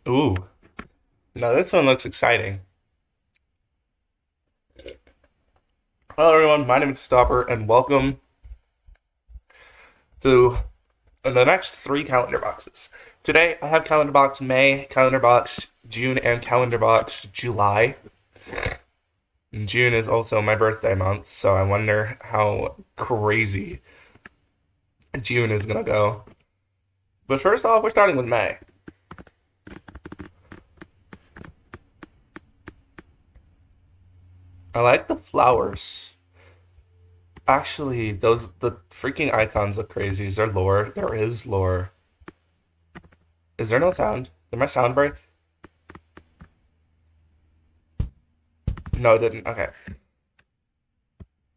Ooh. Now this one looks exciting. Hello everyone, my name is Stopper and welcome to the next three calendar boxes. Today I have calendar box May, calendar box June, and calendar box July. And June is also my birthday month, so I wonder how crazy June is gonna go. But first off, we're starting with May. I like the flowers. Actually, the freaking icons look crazy. Is there lore? There is lore. Is there no sound? Did my sound break? No, it didn't. Okay.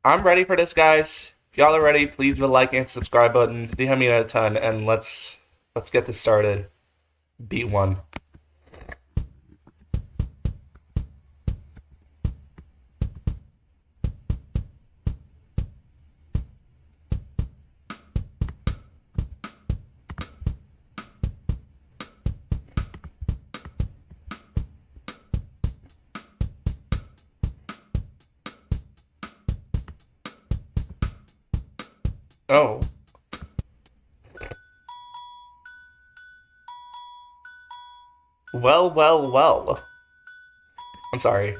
I'm ready for this, guys. If y'all are ready, please leave a like and subscribe button. They have me a ton, and let's get this started. Beat one. Oh. Well, well, well. I'm sorry.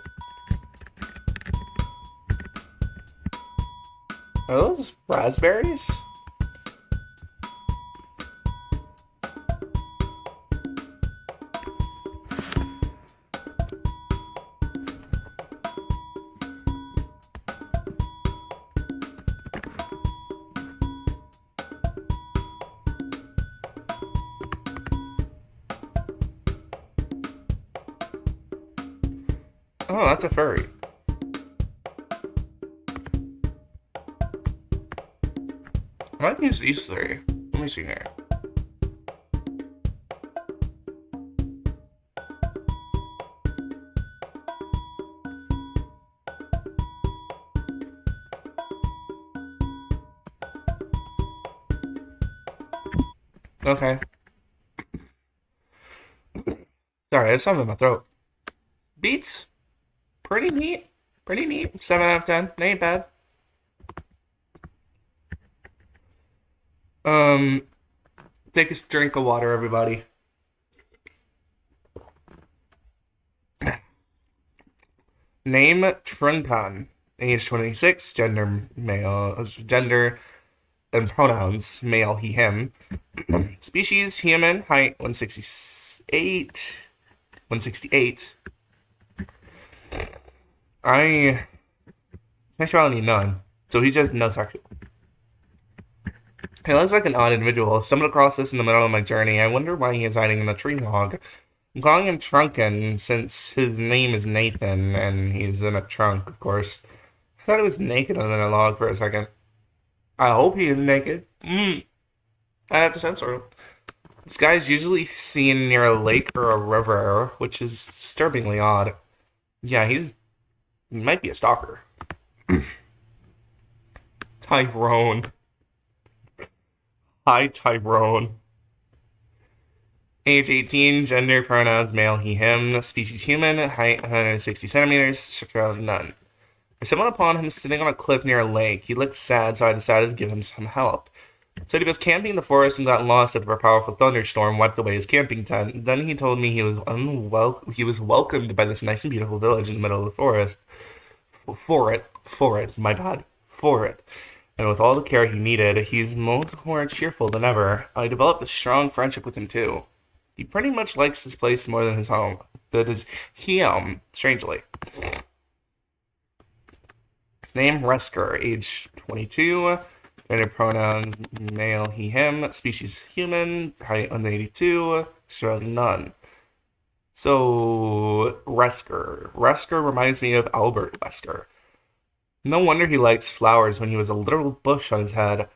Are those raspberries? Oh, that's a furry. I might use these three. Let me see here. Okay. Sorry, I have something in my throat. Beets? Pretty neat. Pretty neat. 7 out of 10. They ain't bad. Um, Take a drink of water, everybody. Name Trunkan. Age 26. Gender male. Gender and pronouns male, he, him. Species human. Height 168. 168. Sexuality none. So he's just no sexual. He looks like an odd individual. Stumbled across this in the middle of my journey. I wonder why he is hiding in a tree log. I'm calling him Trunken since his name is Nathan and he's in a trunk, of course. I thought he was naked under a log for a second. I hope he is naked. I have to censor him. This guy's usually seen near a lake or a river, which is disturbingly odd. Yeah, he might be a stalker. Tyrone. Hi, Tyrone. Age 18, gender, pronouns, male, he, him, species human, height 160 centimeters, sexuality none. I stumbled upon him sitting on a cliff near a lake. He looked sad, so I decided to give him some help. Said he was camping in the forest and got lost after a powerful thunderstorm wiped away his camping tent. Then he told me he was welcomed by this nice and beautiful village in the middle of the forest. My bad. For it. And with all the care he needed, he's more cheerful than ever. I developed a strong friendship with him too. He pretty much likes this place more than his home. That is him, strangely. Name Resker, age 22, gender pronouns male, he, him, species human, height 182, sexuality none. So, Resker. Resker reminds me of Albert Wesker. No wonder he likes flowers when he was a literal bush on his head.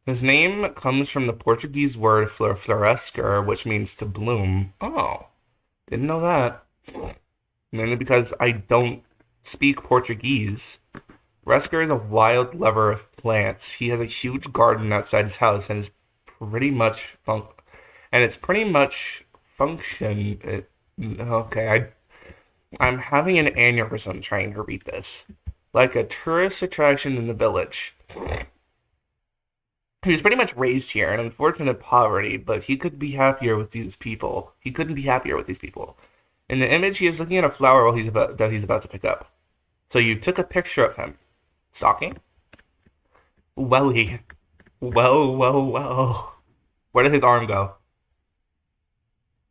His name comes from the Portuguese word florescer, which means to bloom. Oh, didn't know that. Mainly because I don't speak Portuguese. Resker is a wild lover of plants. He has a huge garden outside his house and is pretty much it's pretty much function. Okay, I'm having an aneurysm trying to read this. Like a tourist attraction in the village. He was pretty much raised here in unfortunate poverty, but he could be happier with these people. He couldn't be happier with these people. In the image, he is looking at a flower while he's about to pick up. So you took a picture of him. Stalking? Welly. Well. Where did his arm go?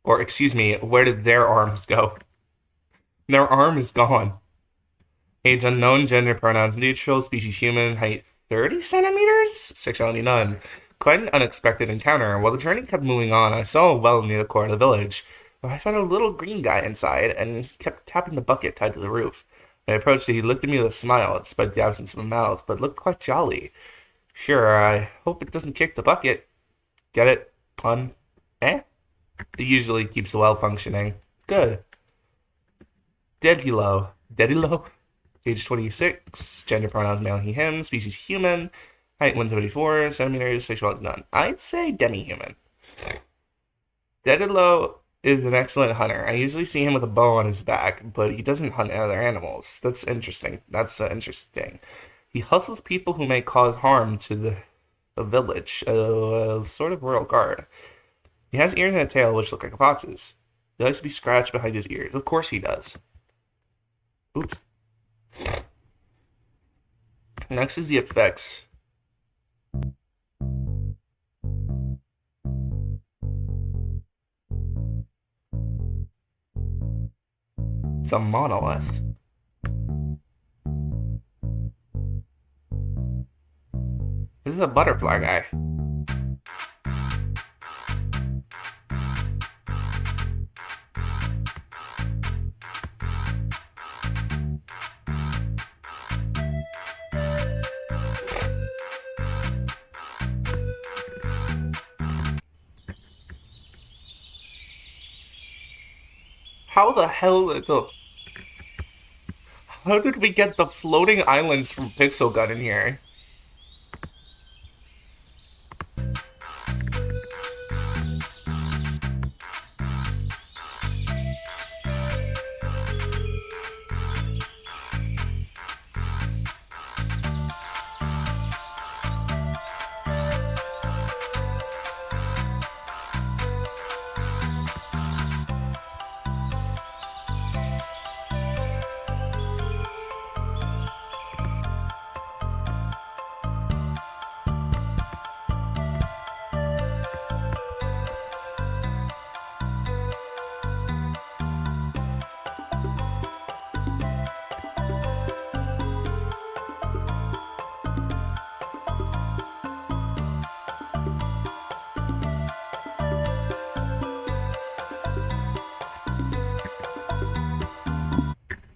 Or, excuse me, where did their arms go? Their arm is gone. Age unknown, gender pronouns neutral, species human, height 30 centimeters? Sexuality none. Quite an unexpected encounter. While the journey kept moving on, I saw a well near the core of the village. I found a little green guy inside, and he kept tapping the bucket tied to the roof. When I approached it, he looked at me with a smile, despite the absence of a mouth, but looked quite jolly. Sure, I hope it doesn't kick the bucket. Get it? Pun? Eh? It usually keeps the well functioning. Good. Dedilo? Age 26, gender pronouns male, he, him, species human, height 174 centimeters, sexuality none. I'd say demi-human. Dedilo is an excellent hunter. I usually see him with a bow on his back, but he doesn't hunt other animals. That's interesting. He hustles people who may cause harm to the village, a sort of royal guard. He has ears and a tail which look like a fox's. He likes to be scratched behind his ears. Of course he does. Oops. Next is the effects. It's a monolith. This is a butterfly guy. How the hell how did we get the floating islands from Pixel Gun in here?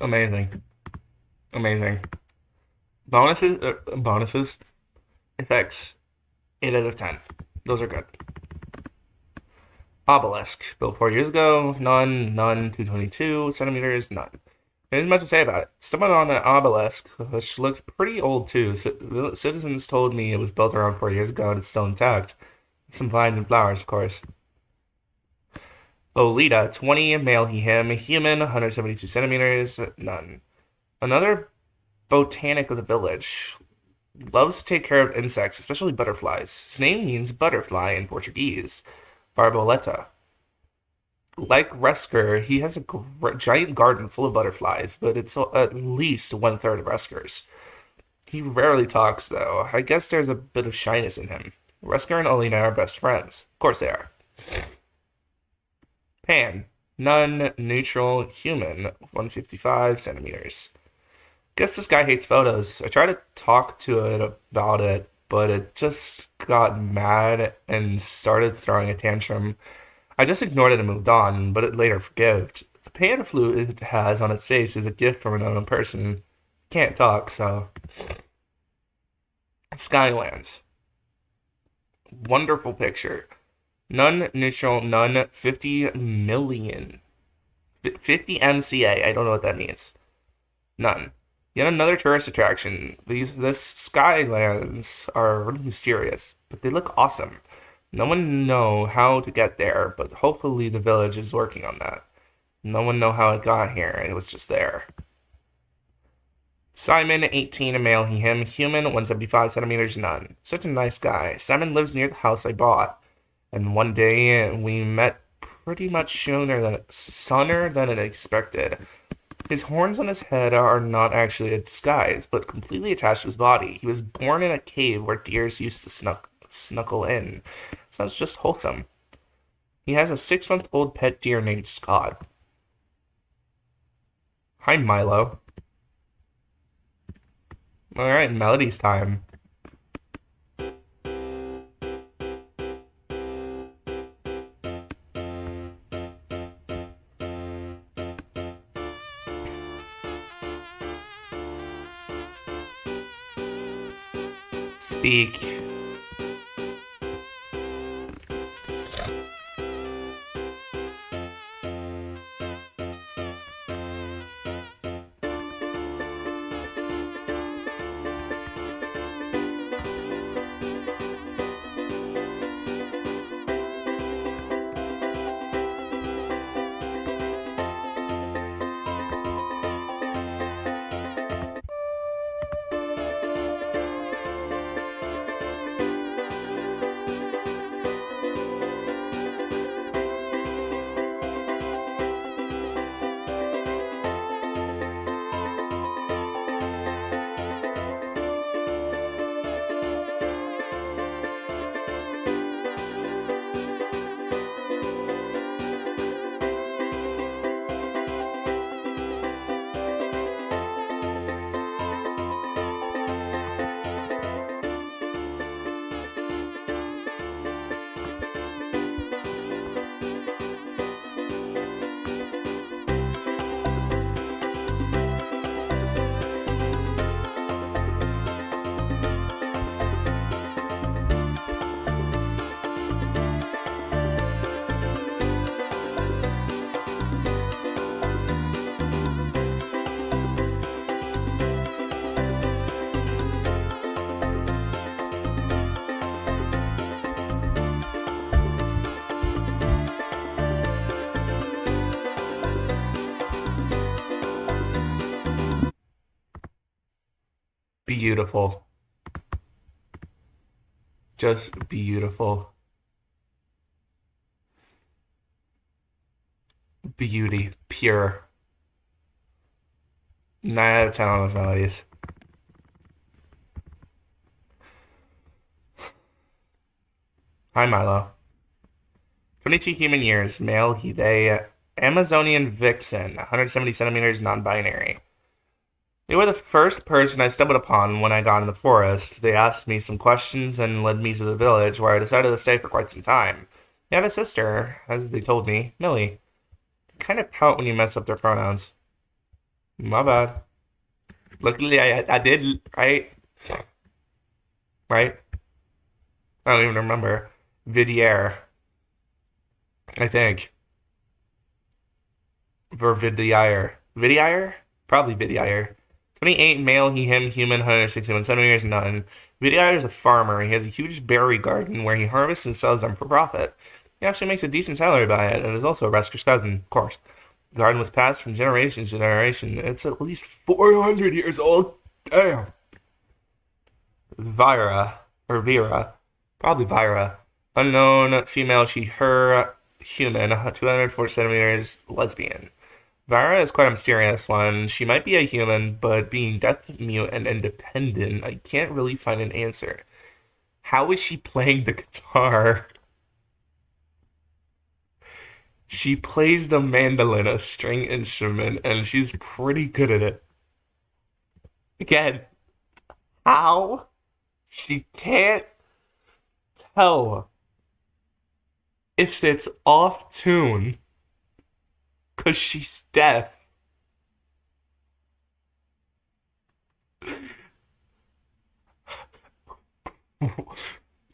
Amazing. Amazing. Bonuses. Effects. 8 out of 10. Those are good. Obelisk. Built 4 years ago. None. 222 centimeters. None. There's much to say about it. Someone on an obelisk, which looked pretty old too. Citizens told me it was built around 4 years ago and it's still intact. Some vines and flowers, of course. Olita, 20, male, he, him, human, 172 centimeters, none. Another botanic of the village. Loves to take care of insects, especially butterflies. His name means butterfly in Portuguese. Barboleta. Like Resker, he has a giant garden full of butterflies, but it's at least one-third of Resker's. He rarely talks, though. I guess there's a bit of shyness in him. Resker and Olina are best friends. Of course they are. Pan. None. Neutral. Human. 155 centimeters. Guess this guy hates photos. I tried to talk to it about it, but it just got mad and started throwing a tantrum. I just ignored it and moved on, but it later forgave. The pan flu it has on its face is a gift from an unknown person. Can't talk, so. Skylands. Wonderful picture. None, neutral, none, 50 million. 50 MCA, I don't know what that means. None. Yet another tourist attraction. This Skylands are really mysterious, but they look awesome. No one know how to get there, but hopefully the village is working on that. No one know how it got here. It was just there. Simon, 18, a male, he, him, human, 175 centimeters, none. Such a nice guy. Simon lives near the house I bought, and one day we met pretty much sooner than expected. His horns on his head are not actually a disguise, but completely attached to his body. He was born in a cave where deers used to snuckle in. Sounds just wholesome. He has a 6-month-old pet deer named Scott. Hi, Milo. Alright, Melody's time. Speak. Beautiful. Just beautiful. Beauty. Pure. 9 out of 10 on those melodies. Hi, Milo. 22 human years. Male, he, they. Amazonian vixen. 170 centimeters, non-binary. They were the first person I stumbled upon when I got in the forest. They asked me some questions and led me to the village, where I decided to stay for quite some time. They had a sister, as they told me, Millie. They kind of pout when you mess up their pronouns. My bad. Luckily, I did, right? Right? I don't even remember. Vidier, I think. Vervidier. Vidier? Probably Vidier. 28, male, he, him, human, 161 centimeters, none. Vidier is a farmer. He has a huge berry garden where he harvests and sells them for profit. He actually makes a decent salary by it, and is also a Rescuer's cousin, of course. The garden was passed from generation to generation. It's at least 400 years old. Damn. Vera. Probably Vira. Unknown, female, she, her, human, 204 centimeters, lesbian. Vira is quite a mysterious one. She might be a human, but being deaf, mute, and independent, I can't really find an answer. How is she playing the guitar? She plays the mandolin, a string instrument, and she's pretty good at it. Again, how she can't tell if it's off tune because she's deaf.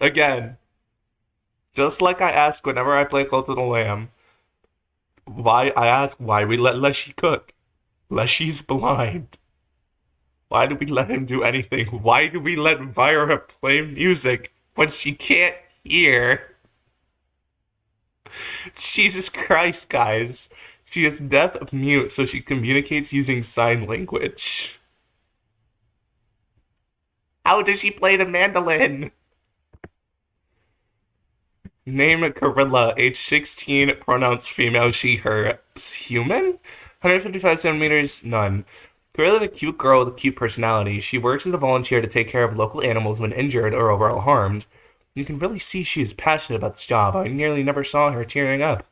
Again, just like I ask whenever I play Cult of the Lamb, why we let Leshy cook. Leshy's blind. Why do we let him do anything? Why do we let Vira play music when she can't hear? Jesus Christ, guys. She is deaf mute, so she communicates using sign language. How does she play the mandolin? Name Gorilla, age 16, pronouns female, she, her. Human? 155 centimeters? None. Gorilla's a cute girl with a cute personality. She works as a volunteer to take care of local animals when injured or overall harmed. You can really see she is passionate about this job. I nearly never saw her tearing up.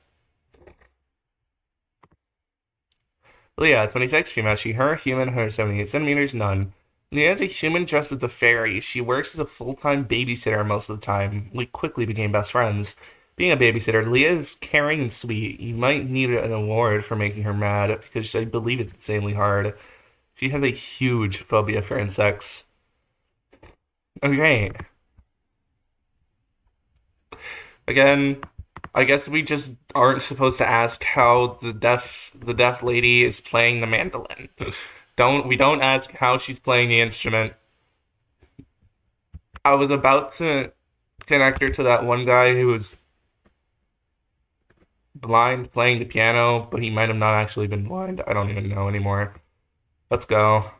Leah, 26, female, she, her, human, 178 centimeters, none. Leah is a human dressed as a fairy. She works as a full-time babysitter most of the time. We quickly became best friends. Being a babysitter, Leah is caring and sweet. You might need an award for making her mad, because I believe it's insanely hard. She has a huge phobia for insects. Okay. Again, I guess we just aren't supposed to ask how the deaf lady is playing the mandolin. Don't ask how she's playing the instrument. I was about to connect her to that one guy who was blind playing the piano, but he might have not actually been blind. I don't even know anymore. Let's go.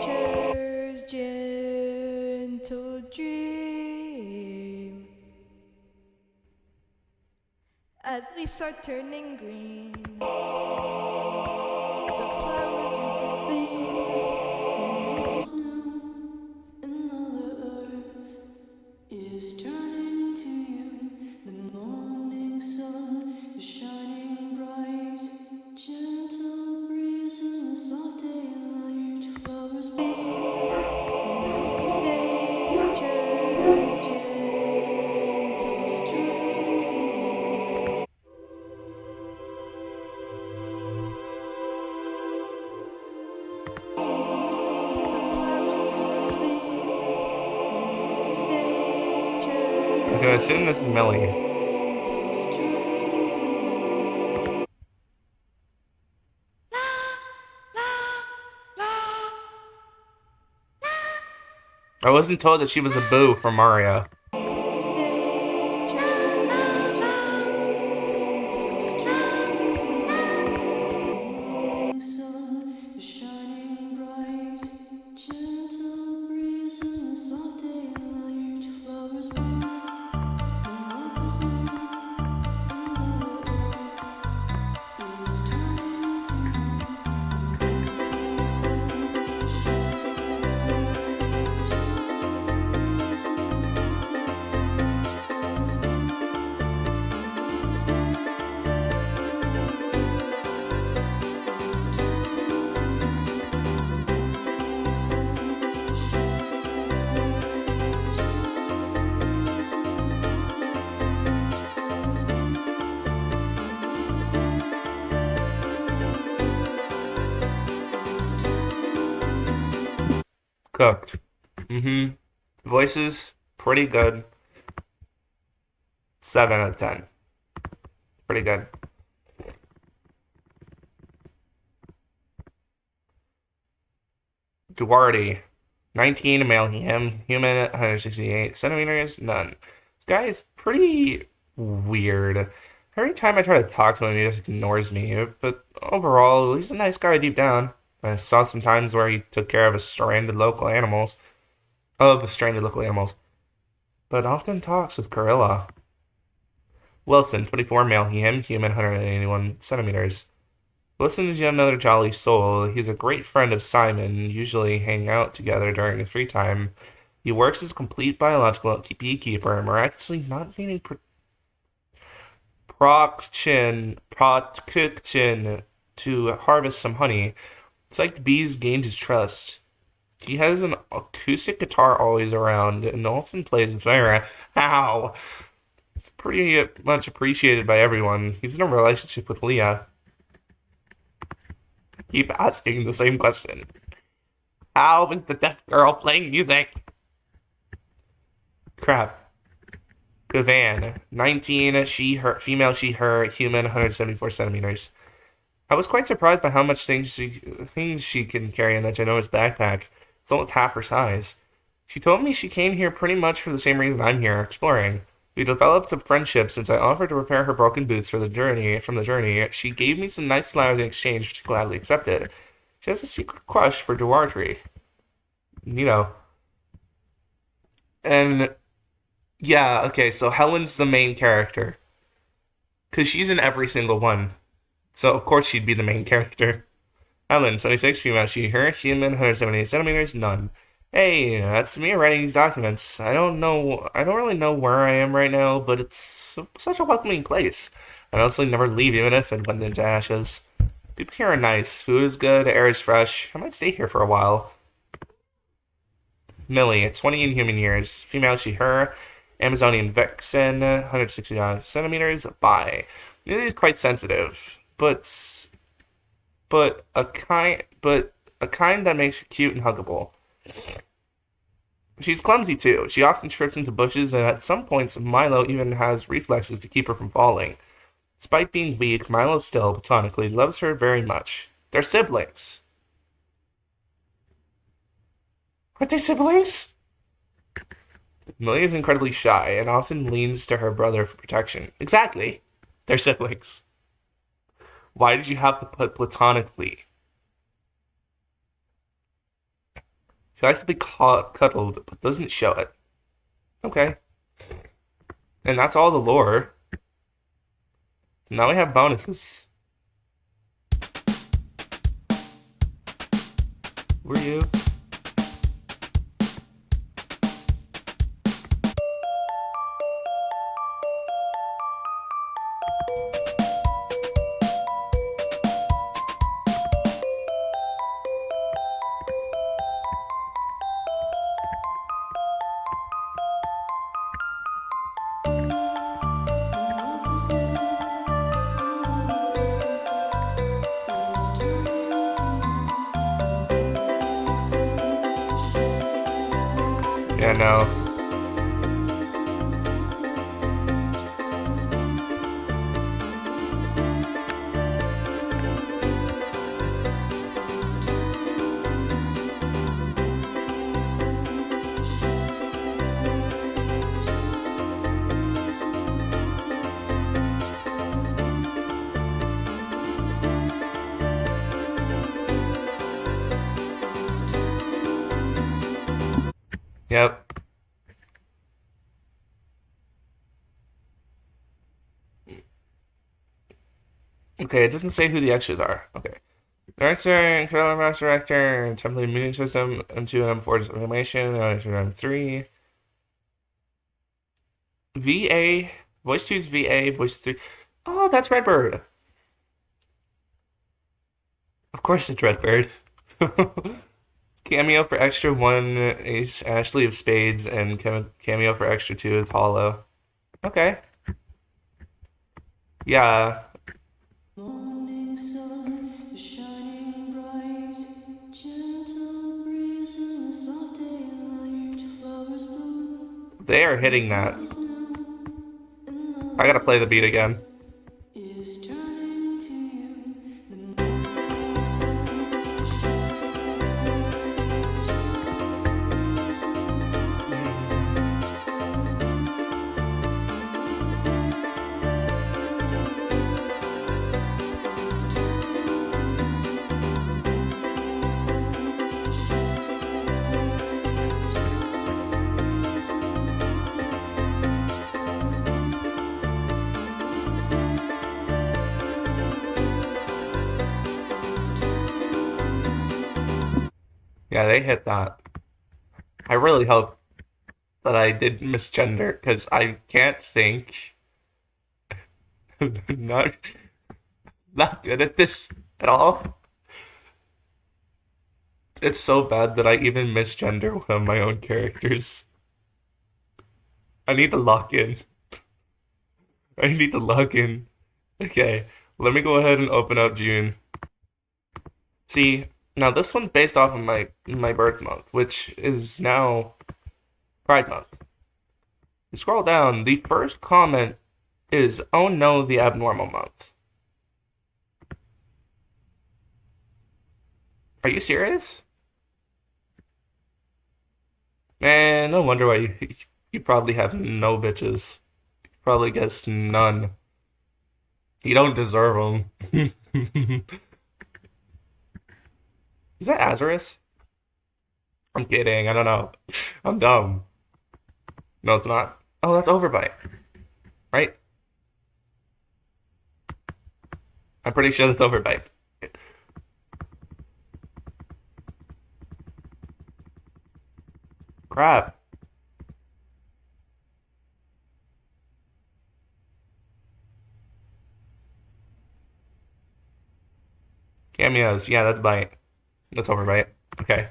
Nature's gentle dream as leaves start turning green. The flowers gently and all the earth is turning to you. The morning sun is shining bright. Gentle breeze in the soft daylight. Flowers bloom. Nature's gentle is turning to you. I'm gonna assume this is Millie. I wasn't told that she was a boo from Mario. Cooked. Mm-hmm. Voices, pretty good. 7 out of 10. Pretty good. Duarte, 19, male, human, 168 centimeters, none. This guy is pretty weird. Every time I try to talk to him, he just ignores me. But overall, he's a nice guy deep down. I saw some times where he took care of stranded local animals, but often talks with Gorilla. Wilson, 24, male, human, 181 centimeters. Wilson is yet another jolly soul. He's a great friend of Simon, usually hang out together during his free time. He works as a complete biological beekeeper, miraculously not needing protection to harvest some honey. It's like the bees gained his trust. He has an acoustic guitar always around and often plays with Myra. Ow! It's pretty much appreciated by everyone. He's in a relationship with Leah. Keep asking the same question. How is the deaf girl playing music? Crap. Gavan, 19, she, her, female, she, her, human, 174 centimeters. I was quite surprised by how much things she can carry in that ginormous backpack. It's almost half her size. She told me she came here pretty much for the same reason I'm here, exploring. We developed a friendship since I offered to repair her broken boots for the journey. From the journey, she gave me some nice flowers in exchange, which I gladly accepted. She has a secret crush for Duartry, you know. And yeah, okay, so Helen's the main character because she's in every single one. So of course she'd be the main character. Helen, 26, female, she, her, human, 178 centimeters, none. Hey, that's me writing these documents. I don't really know where I am right now, but it's such a welcoming place. I'd honestly never leave even if it went into ashes. People here are nice, food is good, air is fresh. I might stay here for a while. Millie, 20 in human years, female, she, her, Amazonian vixen, 169 centimeters, bi. Millie is quite sensitive, but a kind that makes her cute and huggable. She's clumsy too. She often trips into bushes, and at some points, Milo even has reflexes to keep her from falling. Despite being weak, Milo still, platonically, loves her very much. They're siblings. Aren't they siblings? Millie is incredibly shy and often leans to her brother for protection. Exactly. They're siblings. Why did you have to put platonically? She likes to be cuddled, but doesn't show it. Okay. And that's all the lore. So now we have bonuses. Who are you? The north is new, and all the earth is turning to you. The morning sun is shining bright. Yeah, no. Gentle breeze in the soft air, flowers bloom. The north is new, and all the earth is turning to you. The morning sun is shining bright. Gentle breeze in the soft air, flowers bloom. The north is new, is turning to you. Yep. Okay, it doesn't say who the extras are. Okay. Director, Calendarbox director, template meeting system, M2 and M4 is automation, M3. VA, voice 2 is VA, voice 3. Oh, that's Redbird. Of course it's Redbird. Cameo for extra 1 is Ashley of Spades, and cameo for extra 2 is Hollow. Okay. Yeah, Morning sun is shining bright, gentle breeze in the soft daylight, flowers bloom. they are The hitting that. north is new, and all I the gotta play the beat again. is turning to you. The morning sun is shining bright, gentle breeze in the soft daylight, flowers bloom. The north is new, is turning to you. The morning sun is shining bright, gentle breeze in the soft daylight, flowers bloom. The north is new, is turning to you. Yeah, they hit that. I really hope that I did misgender because I can't think. not not good at this at all. It's so bad that I even misgender one of my own characters. I need to lock in. I need to log in. Okay, let me go ahead and open up June. See, now this one's based off of my birth month, which is now Pride Month. You scroll down, the first comment is, "Oh no, the abnormal month." Are you serious? Man, no wonder why you probably have no bitches. Probably gets none. You don't deserve them. Is that Azarus? I'm kidding. I don't know. I'm dumb. No, it's not. Oh, that's Overbite, right? I'm pretty sure that's Overbite. Crap. Cameos. Yeah, that's Bite. That's Overbite. Okay.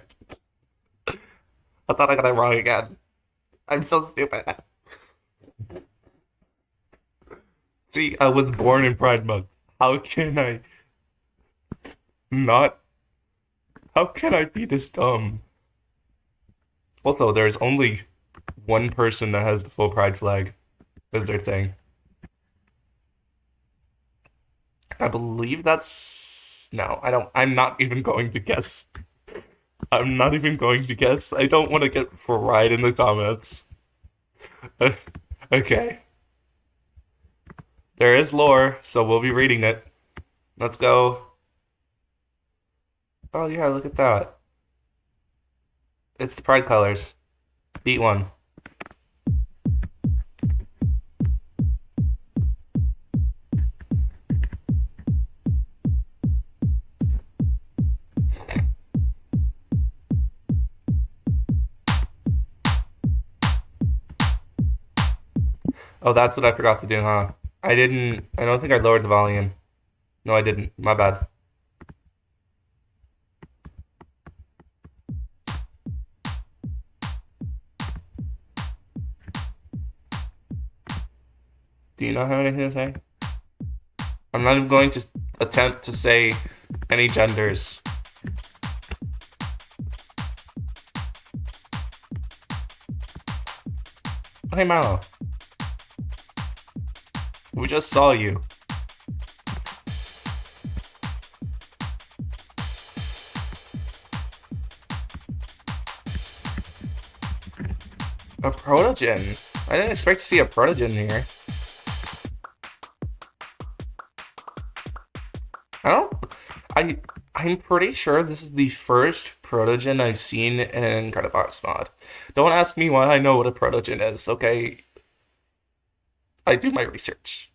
I thought I got it wrong again. I'm so stupid. See, I was born in Pride Month. How can I not? How can I be this dumb? Also, there's only one person that has the full Pride flag as their thing. I believe that's. No, I don't. I'm not even going to guess. I'm not even going to guess. I don't want to get fried in the comments. Okay. There is lore, so we'll be reading it. Let's go. Oh, yeah, look at that. It's the Pride colors. Beat one. Oh, that's what I forgot to do, huh? I didn't. I don't think I lowered the volume. No, I didn't. My bad. Do you not have anything to say? I'm not even going to attempt to say any genders. Hey, Mallow. We just saw you. A protogen. I didn't expect to see a protogen here. I don't. I'm pretty sure this is the first protogen I've seen in an Calendarbox mod. Don't ask me why I know what a protogen is, okay? I do my research.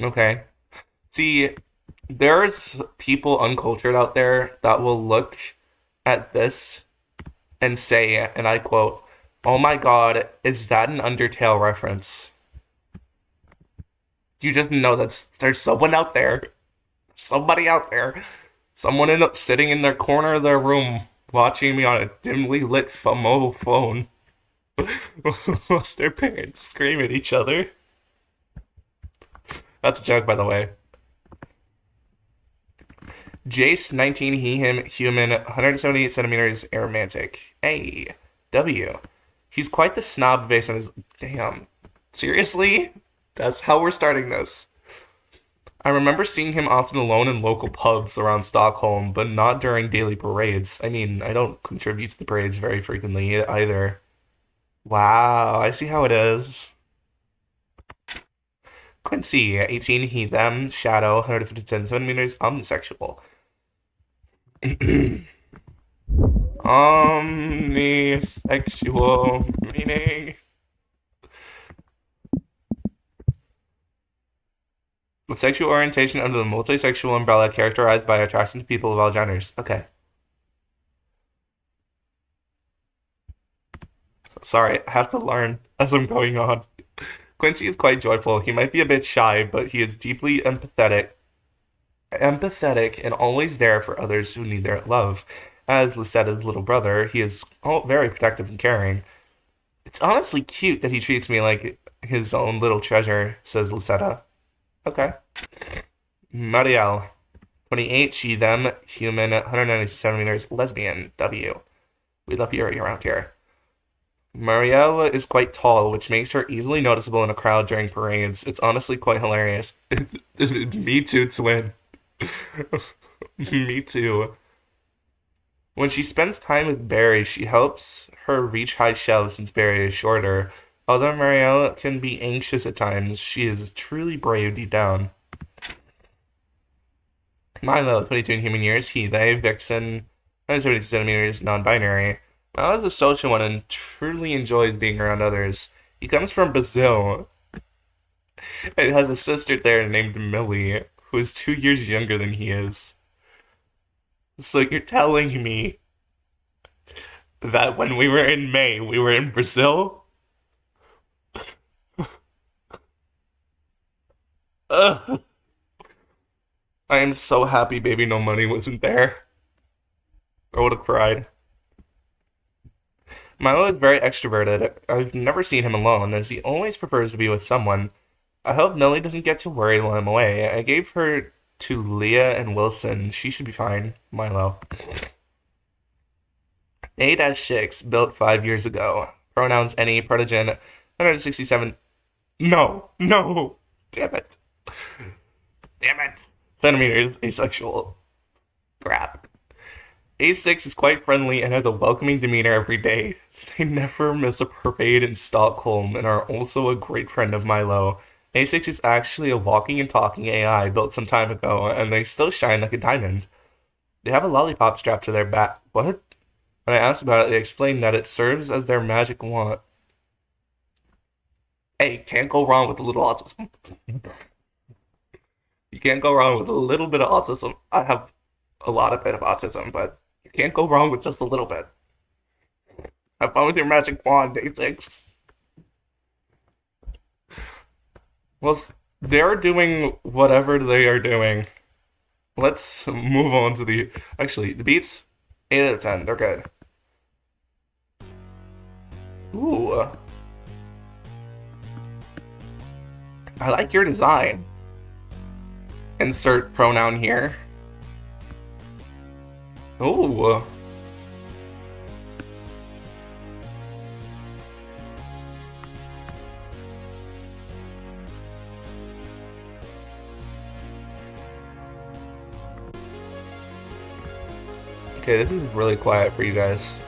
Okay. See, there's people uncultured out there that will look at this and say, and I quote, "Oh my God, is that an Undertale reference?" You just know that there's someone out there, somebody out there, someone sitting in their corner of their room watching me on a dimly lit mobile phone whilst their parents scream at each other. That's a joke, by the way. Jace, 19, he, him, human, 178 centimeters, aromantic. A. W. He's quite the snob based on his. Damn. Seriously? That's how we're starting this. I remember seeing him often alone in local pubs around Stockholm, but not during daily parades. I mean, I don't contribute to the parades very frequently either. Wow, I see how it is. Quincy, 18, he, them, shadow, 157 centimeters, omnisexual. Omnisexual, meaning a sexual orientation under the multisexual umbrella characterized by attraction to people of all genders. Okay. Sorry, I have to learn as I'm going on. Quincy is quite joyful. He might be a bit shy, but he is deeply empathetic and always there for others who need their love. As Lucetta's little brother, he is all very protective and caring. It's honestly cute that he treats me like his own little treasure, says Lucetta. Okay. Marielle, 28, she, them, human, 192 centimeters, lesbian, W. We love Yuri around here. Marielle is quite tall, which makes her easily noticeable in a crowd during parades. It's honestly quite hilarious. Me too, twin. Me too. When she spends time with Barry, she helps her reach high shelves since Barry is shorter. Although Marielle can be anxious at times, she is truly brave deep down. Milo, 22 in human years, he, they, Vixen, 170 centimeters, non binary. Milo is a social one and truly enjoys being around others. He comes from Brazil and has a sister there named Millie, who is 2 years younger than he is. So you're telling me that when we were in May, we were in Brazil? Ugh. I am so happy Baby No Money wasn't there. I would have cried. Milo is very extroverted. I've never seen him alone, as he always prefers to be with someone. I hope Millie doesn't get too worried while I'm away. I gave her to Leah and Wilson. She should be fine. Milo. A-6, built 5 years ago. Pronouns any, protogen, 167. No, no. Damn it. Damn it. Centimeters, asexual. Crap. A6 is quite friendly and has a welcoming demeanor every day. They never miss a parade in Stockholm and are also a great friend of Milo. A6 is actually a walking and talking AI built some time ago, and they still shine like a diamond. They have a lollipop strapped to their back. What? When I asked about it, they explained that it serves as their magic wand. Hey, can't go wrong with a little autism. You can't go wrong with a little bit of autism. I have a lot of bit of autism, but you can't go wrong with just a little bit. Have fun with your magic wand, day six. Well, they're doing whatever they are doing. Let's move on to the. Actually, the beats, 8 out of 10. They're good. Ooh. I like your design. Insert pronoun here. Ooh. Okay, this is really quiet for you guys.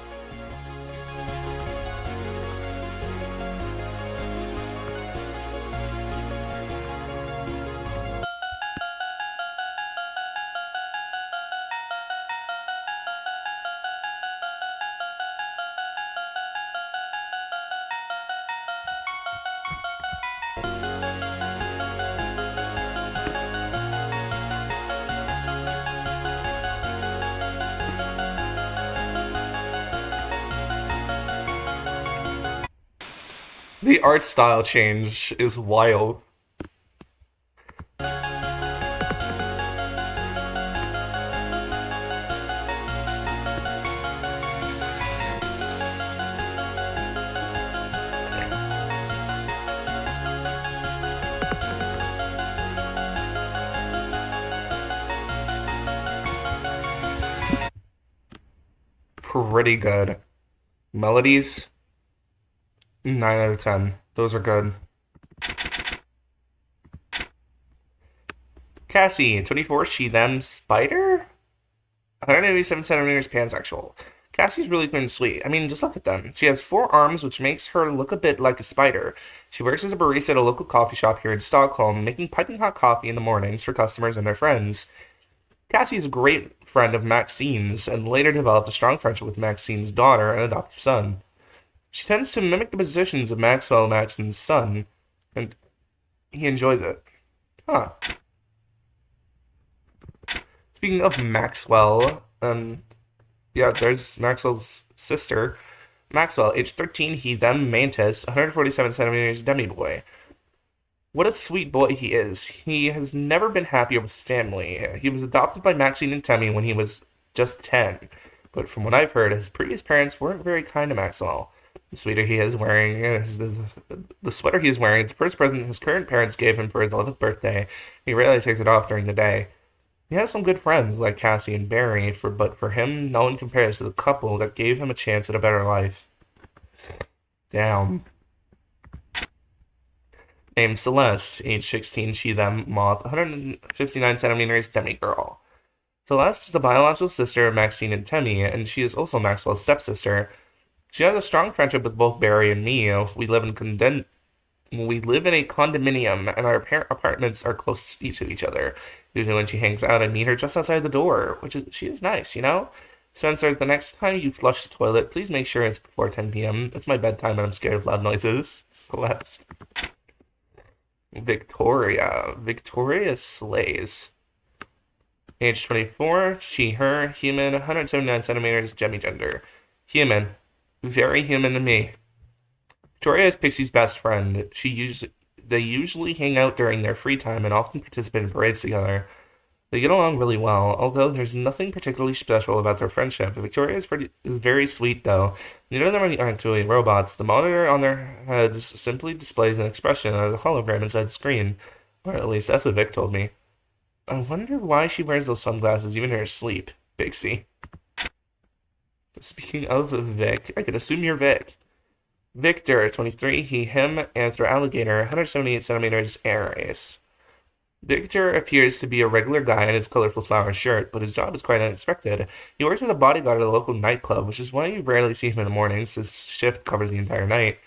The art style change is wild. Pretty good. Melodies, 9 out of 10. Those are good. Cassie, 24, she, them, spider? 187 centimeters, pansexual. Cassie's really cute and sweet. I mean, just look at them. She has 4 arms, which makes her look a bit like a spider. She works as a barista at a local coffee shop here in Stockholm, making piping hot coffee in the mornings for customers and their friends. Cassie is a great friend of Maxine's, and later developed a strong friendship with Maxine's daughter and adoptive son. She tends to mimic the positions of Maxwell Maxine's son, and he enjoys it. Huh. Speaking of Maxwell, yeah, there's Maxwell's sister. Maxwell, age 13, he, them, mantis, 147 centimeters, demi boy. What a sweet boy he is. He has never been happier with his family. He was adopted by Maxine and Temmie when he was just 10. but from what I've heard, his previous parents weren't very kind to Maxwell. The sweater he is wearing is the first present his current parents gave him for his 11th birthday. He rarely takes it off during the day. He has some good friends like Cassie and Barry, but for him, no one compares to the couple that gave him a chance at a better life. Damn. Named Celeste, age 16, she, them, moth, 159 centimeters, demigirl. Celeste is the biological sister of Maxine and Temmie, and she is also Maxwell's stepsister. She has a strong friendship with both Barry and me. We live in a condominium, and our apartments are close to each other. Usually, when she hangs out, I meet her just outside the door, she is nice, you know. Spencer, the next time you flush the toilet, please make sure it's before 10 p.m. It's my bedtime, and I'm scared of loud noises. Celeste. Victoria slays. Age 24, she, her, human, 179 centimeters, gender. Human. Very human to me. Victoria is Pixie's best friend. They usually hang out during their free time and often participate in parades together. They get along really well, although there's nothing particularly special about their friendship. Victoria is very sweet, though. Neither of them are actually robots. The monitor on their heads simply displays an expression as a hologram inside the screen. Or at least that's what Vic told me. I wonder why she wears those sunglasses even in her sleep. Pixie. Speaking of Vic, I could assume you're Vic. Victor, 23, he, him, anthro-alligator, 178 centimeters, Aries. Victor appears to be a regular guy in his colorful flower shirt, but his job is quite unexpected. He works as a bodyguard at a local nightclub, which is why you rarely see him in the mornings. His shift covers the entire night.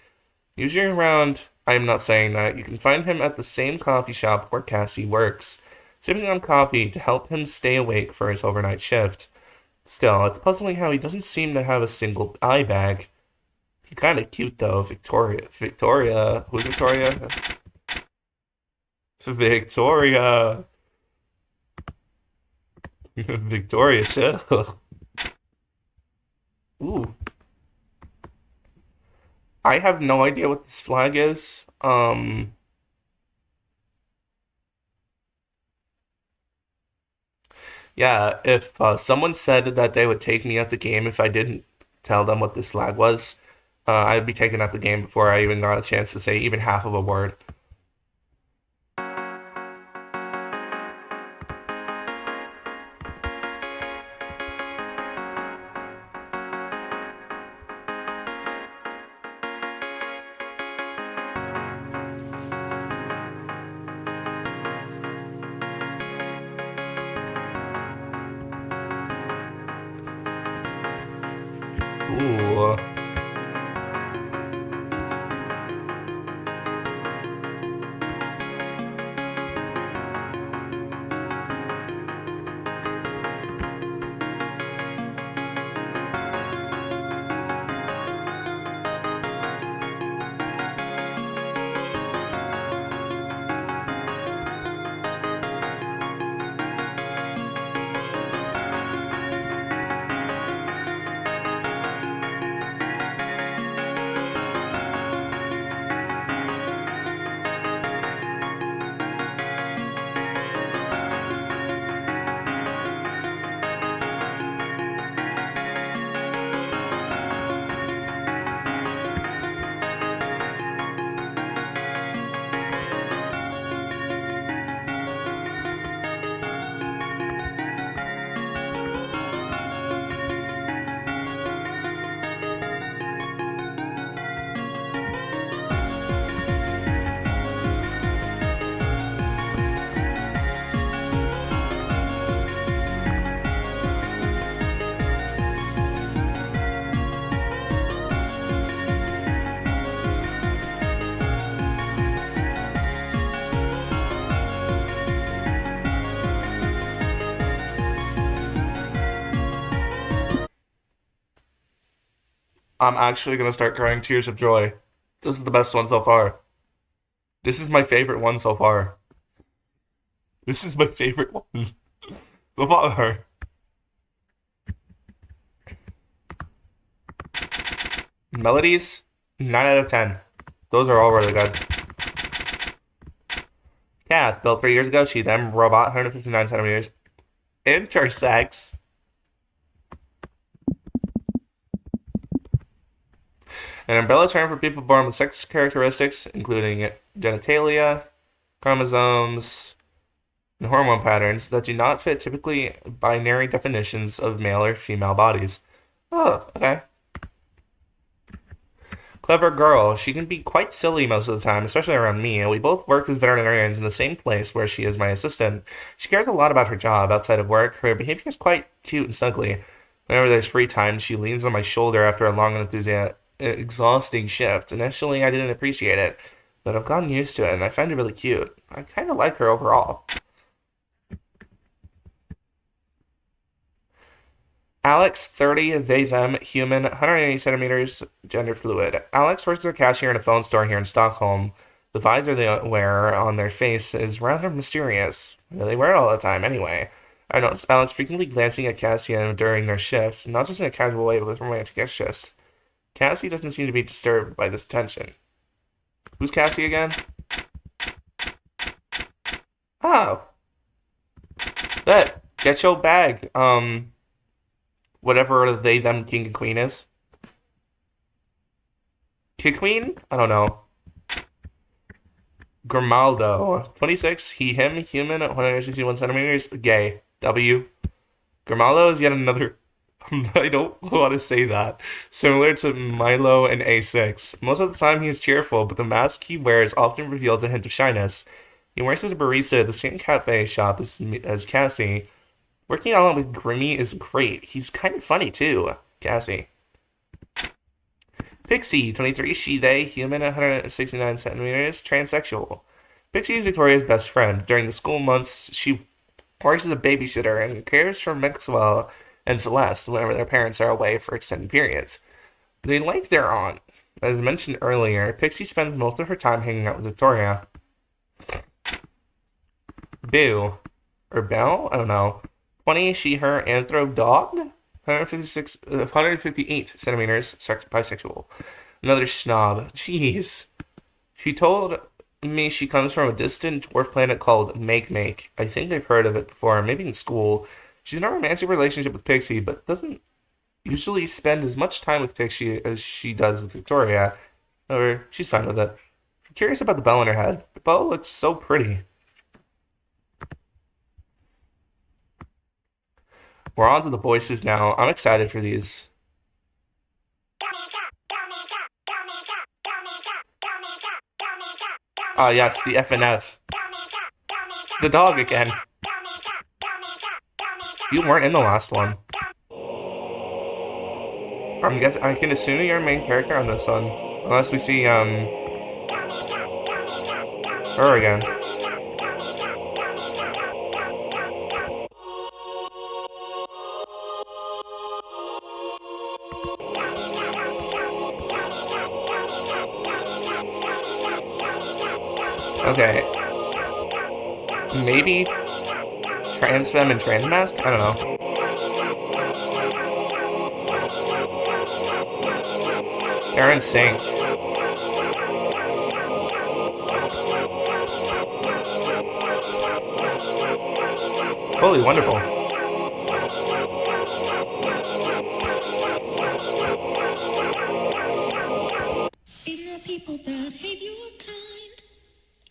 Usually around, I am not saying that, you can find him at the same coffee shop where Cassie works, sipping on coffee to help him stay awake for his overnight shift. Still, it's puzzling how he doesn't seem to have a single eye bag. He's kind of cute, though. Victoria. Who's Victoria? Victoria. Victoria, chill. Ooh. I have no idea what this flag is. Yeah, if someone said that they would take me at the game if I didn't tell them what this flag was, I'd be taken at the game before I even got a chance to say even half of a word. Ooh. I'm actually gonna start crying tears of joy. This is the best one so far. This is my favorite one so far. This is my favorite one so far. Melodies, 9 out of 10. Those are all really good. Kath, built 3 years ago, she, them, robot, 159 centimeters. Intersex. An umbrella term for people born with sex characteristics, including genitalia, chromosomes, and hormone patterns that do not fit typically binary definitions of male or female bodies. Oh, okay. Clever girl. She can be quite silly most of the time, especially around me, and we both work as veterinarians in the same place where she is my assistant. She cares a lot about her job outside of work. Her behavior is quite cute and snuggly. Whenever there's free time, she leans on my shoulder after a long and exhausting shift. Initially, I didn't appreciate it, but I've gotten used to it, and I find it really cute. I kind of like her overall. Alex, 30, they, them, human, 180 centimeters, gender fluid. Alex works as a cashier in a phone store here in Stockholm. The visor they wear on their face is rather mysterious. They wear it all the time anyway. I noticed Alex frequently glancing at Cassie during their shift, not just in a casual way, but with romantic interest. Cassie doesn't seem to be disturbed by this attention. Who's Cassie again? Oh, that. Get your bag. Whatever they, them, king and queen is. King queen? I don't know. Grimaldo. 26, he, him, human, 161 centimeters, gay. W. Grimaldo is yet another. I don't want to say that. Similar to Milo and A6. Most of the time he is cheerful, but the mask he wears often reveals a hint of shyness. He works as a barista at the same cafe shop as Cassie. Working along with Grimmy is great. He's kind of funny too. Cassie. Pixie, 23, she, they, human, 169 centimeters, transsexual. Pixie is Victoria's best friend. During the school months, she works as a babysitter and cares for Maxwell and Celeste whenever their parents are away for extended periods. They like their aunt. As mentioned earlier, Pixie spends most of her time hanging out with Victoria. Boo. Or Belle? I don't know. 20, she, her, anthro dog? 158 centimeters, bisexual. Another snob. Jeez. She told me she comes from a distant dwarf planet called Make Make. I think they've heard of it before, maybe in school. She's in a romantic relationship with Pixie, but doesn't usually spend as much time with Pixie as she does with Victoria. However, she's fine with it. I'm curious about the bow on her head. The bow looks so pretty. We're on to the voices now. I'm excited for these. Ah, yes, the FNF. The dog again. You weren't in the last one. I can assume you're a main character on this one. Unless we see, her again. Okay. Maybe Transfem and Transmask? I don't know. They're in sync. Holy wonderful. Ignore people that hate you are kind.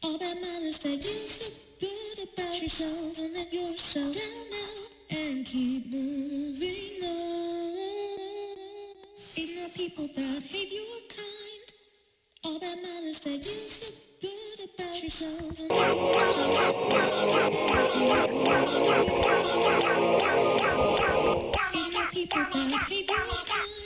All that matters that you feel good about yourself and let yourself down now and keep moving on. Ignore people that hate you are kind. All that matters that you feel good about yourself and let yourself down and keep moving on. Ignore people that hate you are kind.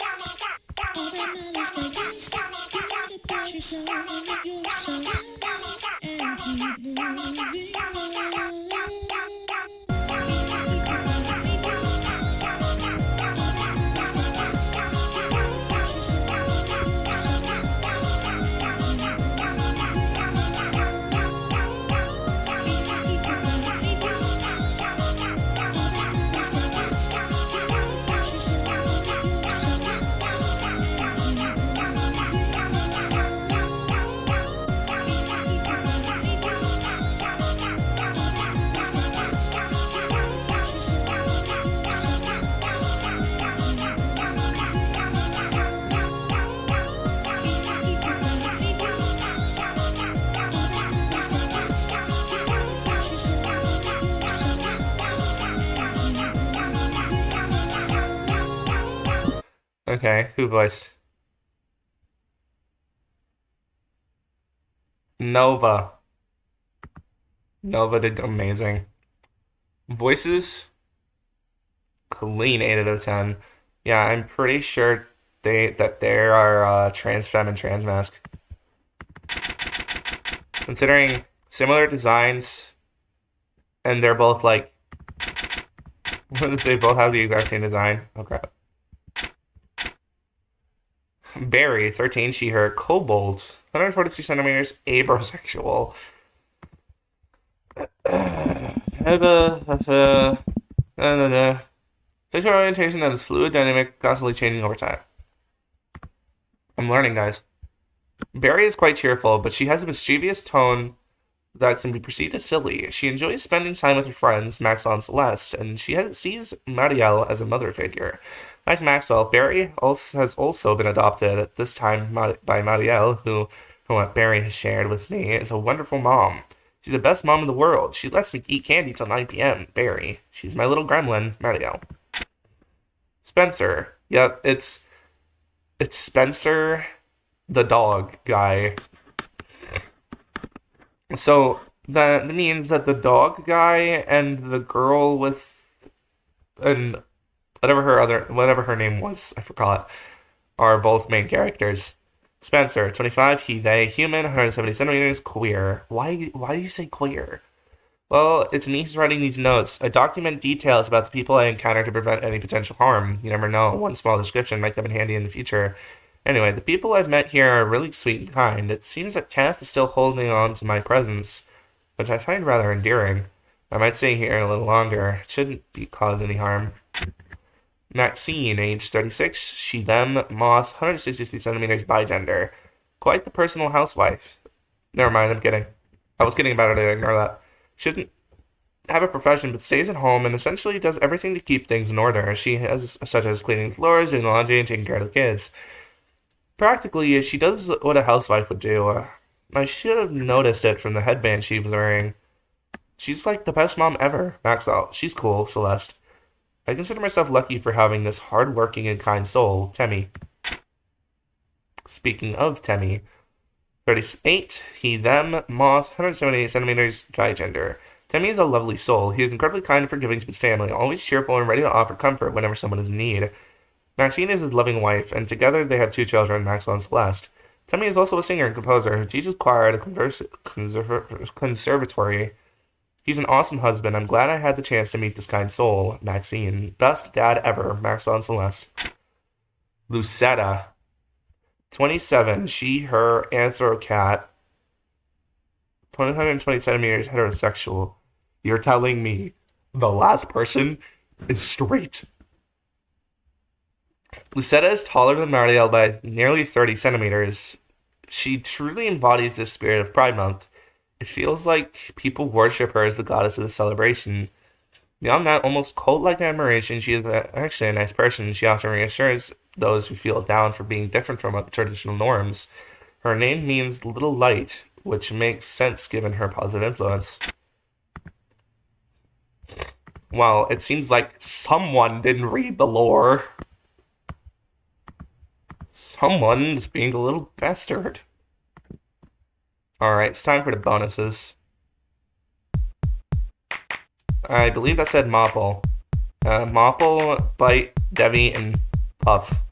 All that matters that you feel good about yourself and let yourself down and keep moving on. Okay, who voiced? Nova. Nova did amazing. Voices, clean 8 out of 10. Yeah, I'm pretty sure they are trans femme and trans mask. Considering similar designs, and they're both like they both have the exact same design. Oh crap. Barry, 13, she, her, kobold, 143 centimeters, abrosexual. Sexual orientation that is fluid, dynamic, constantly changing over time. I'm learning, guys. Barry is quite cheerful, but she has a mischievous tone that can be perceived as silly. She enjoys spending time with her friends, Maxwell and Celeste, and sees Marielle as a mother figure. Like Maxwell, Barry has also been adopted, this time by Marielle, who, from what Barry has shared with me, is a wonderful mom. She's the best mom in the world. She lets me eat candy till 9 p.m. Barry. She's my little gremlin, Marielle. Spencer. Yep, it's Spencer, the dog guy. So that means that the dog guy and the girl with and whatever her name was, I forgot, are both main characters. Spencer, 25, he, they, human, 170 centimeters, queer. Why do you say queer? Well, it's me who's writing these notes. I document details about the people I encounter to prevent any potential harm. You never know. One small description might come in handy in the future. Anyway, the people I've met here are really sweet and kind. It seems that Kenneth is still holding on to my presence, which I find rather endearing. I might stay here a little longer. It shouldn't cause any harm. Maxine, age 36, she, them, moth, 163 centimeters, bigender. Quite the personal housewife. Never mind, I'm kidding. I was kidding about it, I ignore that. She doesn't have a profession but stays at home and essentially does everything to keep things in order. She has, such as cleaning floors, doing the laundry, and taking care of the kids. Practically, she does what a housewife would do. I should have noticed it from the headband she was wearing. She's like the best mom ever, Maxwell. She's cool, Celeste. I consider myself lucky for having this hard-working and kind soul, Temmie. Speaking of Temmie, 38, he, them, moth, 178 centimeters, gender. Temmie is a lovely soul. He is incredibly kind and forgiving to his family, always cheerful and ready to offer comfort whenever someone is in need. Maxine is his loving wife, and together they have two children, Maxwell and Celeste. Temmie is also a singer and composer who teaches choir at a conservatory. He's an awesome husband. I'm glad I had the chance to meet this kind soul, Maxine. Best dad ever, Maxwell and Celeste. Lucetta, 27, she, her, anthrocat, 120 centimeters, heterosexual. You're telling me the last person is straight? Lucetta is taller than Marielle by nearly 30 centimeters. She truly embodies the spirit of Pride Month. It feels like people worship her as the goddess of the celebration. Beyond that almost cult-like admiration, she is actually a nice person. She often reassures those who feel down for being different from traditional norms. Her name means little light, which makes sense given her positive influence. Well, it seems like someone didn't read the lore. Someone's being a little bastard. Alright, it's time for the bonuses. I believe that said Mopple. Mopple, Bite, Debbie, and Puff.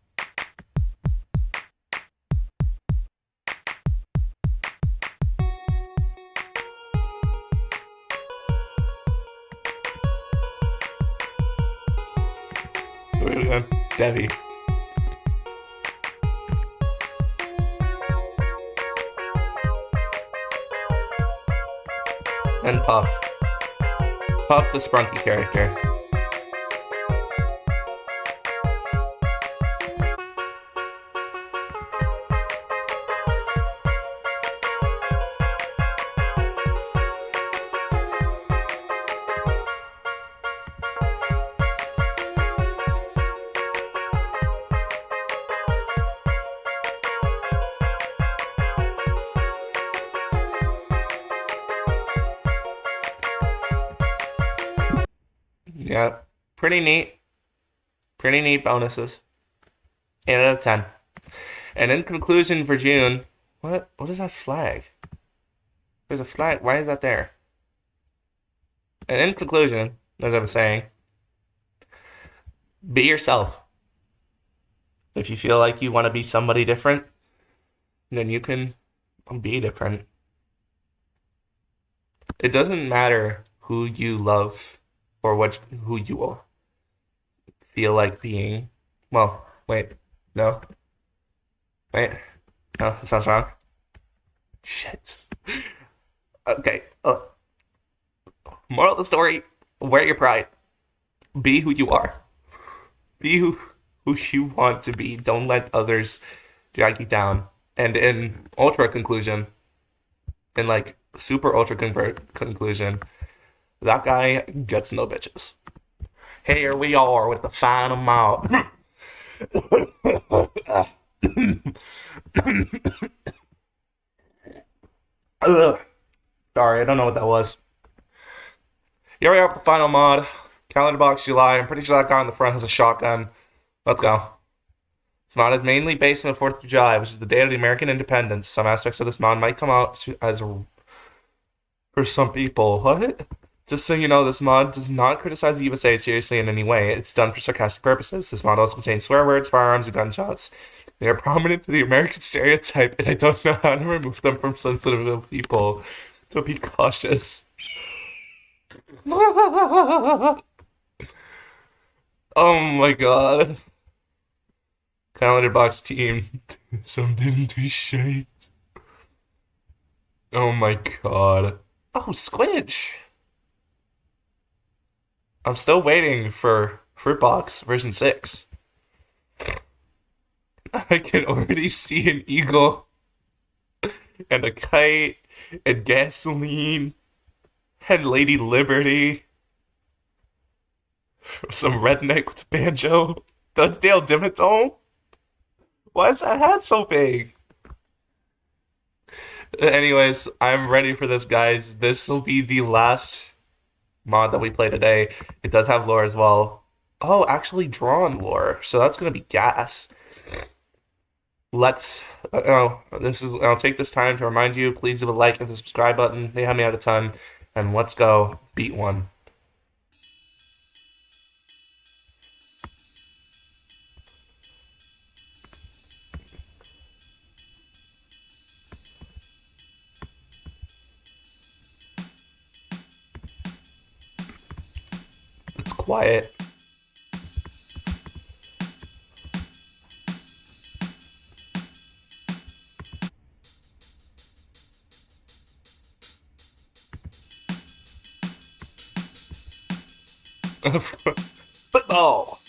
Where we go? Debbie. And Puff. Puff, the sprunky character. Yeah, pretty neat. Pretty neat bonuses. 8 out of 10. And in conclusion for June, what is that flag? There's a flag. Why is that there? And in conclusion, as I was saying, be yourself. If you feel like you want to be somebody different, then you can be different. It doesn't matter who you love or who you will feel like being. Well, wait, no, wait, no, that sounds wrong. Shit. Okay. Moral of the story: wear your pride. Be who you are. Be who you want to be. Don't let others drag you down. And in ultra conclusion, in like super ultra convert conclusion, that guy gets no bitches. Here we are with the final mouth. Sorry, I don't know what that was. Here we are with the final mod. Calendarbox July. I'm pretty sure that guy on the front has a shotgun. Let's go. This mod is mainly based on the 4th of July, which is the day of the American independence. Some aspects of this mod might come out as for some people. What? Just so you know, this mod does not criticize the USA seriously in any way. It's done for sarcastic purposes. This mod also contains swear words, firearms, and gunshots. They are prominent to the American stereotype, and I don't know how to remove them from sensitive people. So be cautious. Oh my god. Calendarbox team. Something to shade. Oh my god. Oh, Squidge. I'm still waiting for Fruitbox version 6. I can already see an eagle and a kite and gasoline and Lady Liberty. Some redneck with a banjo. Dale Dimetone? Why is that hat so big? Anyways, I'm ready for this, guys. This will be the last mod that we play today. It does have lore as well. Oh, actually drawn lore. So that's gonna be gas. Let's I'll take this time to remind you, please do a like and the subscribe button. They help me out a ton. And let's go beat one. It's quiet. Football.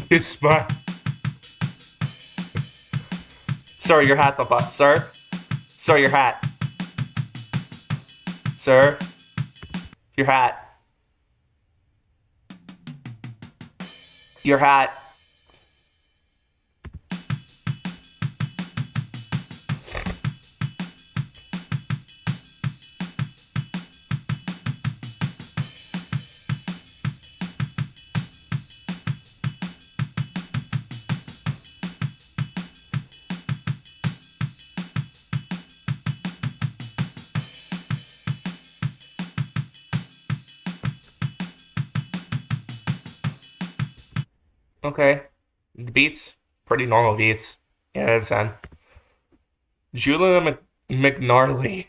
Kiss my. Sir, your hat's on fire. Sir? Sir, your hat. Sir? Your hat. Your hat. Okay. The beats, pretty normal beats. 8 out of 10. Julia McNarly.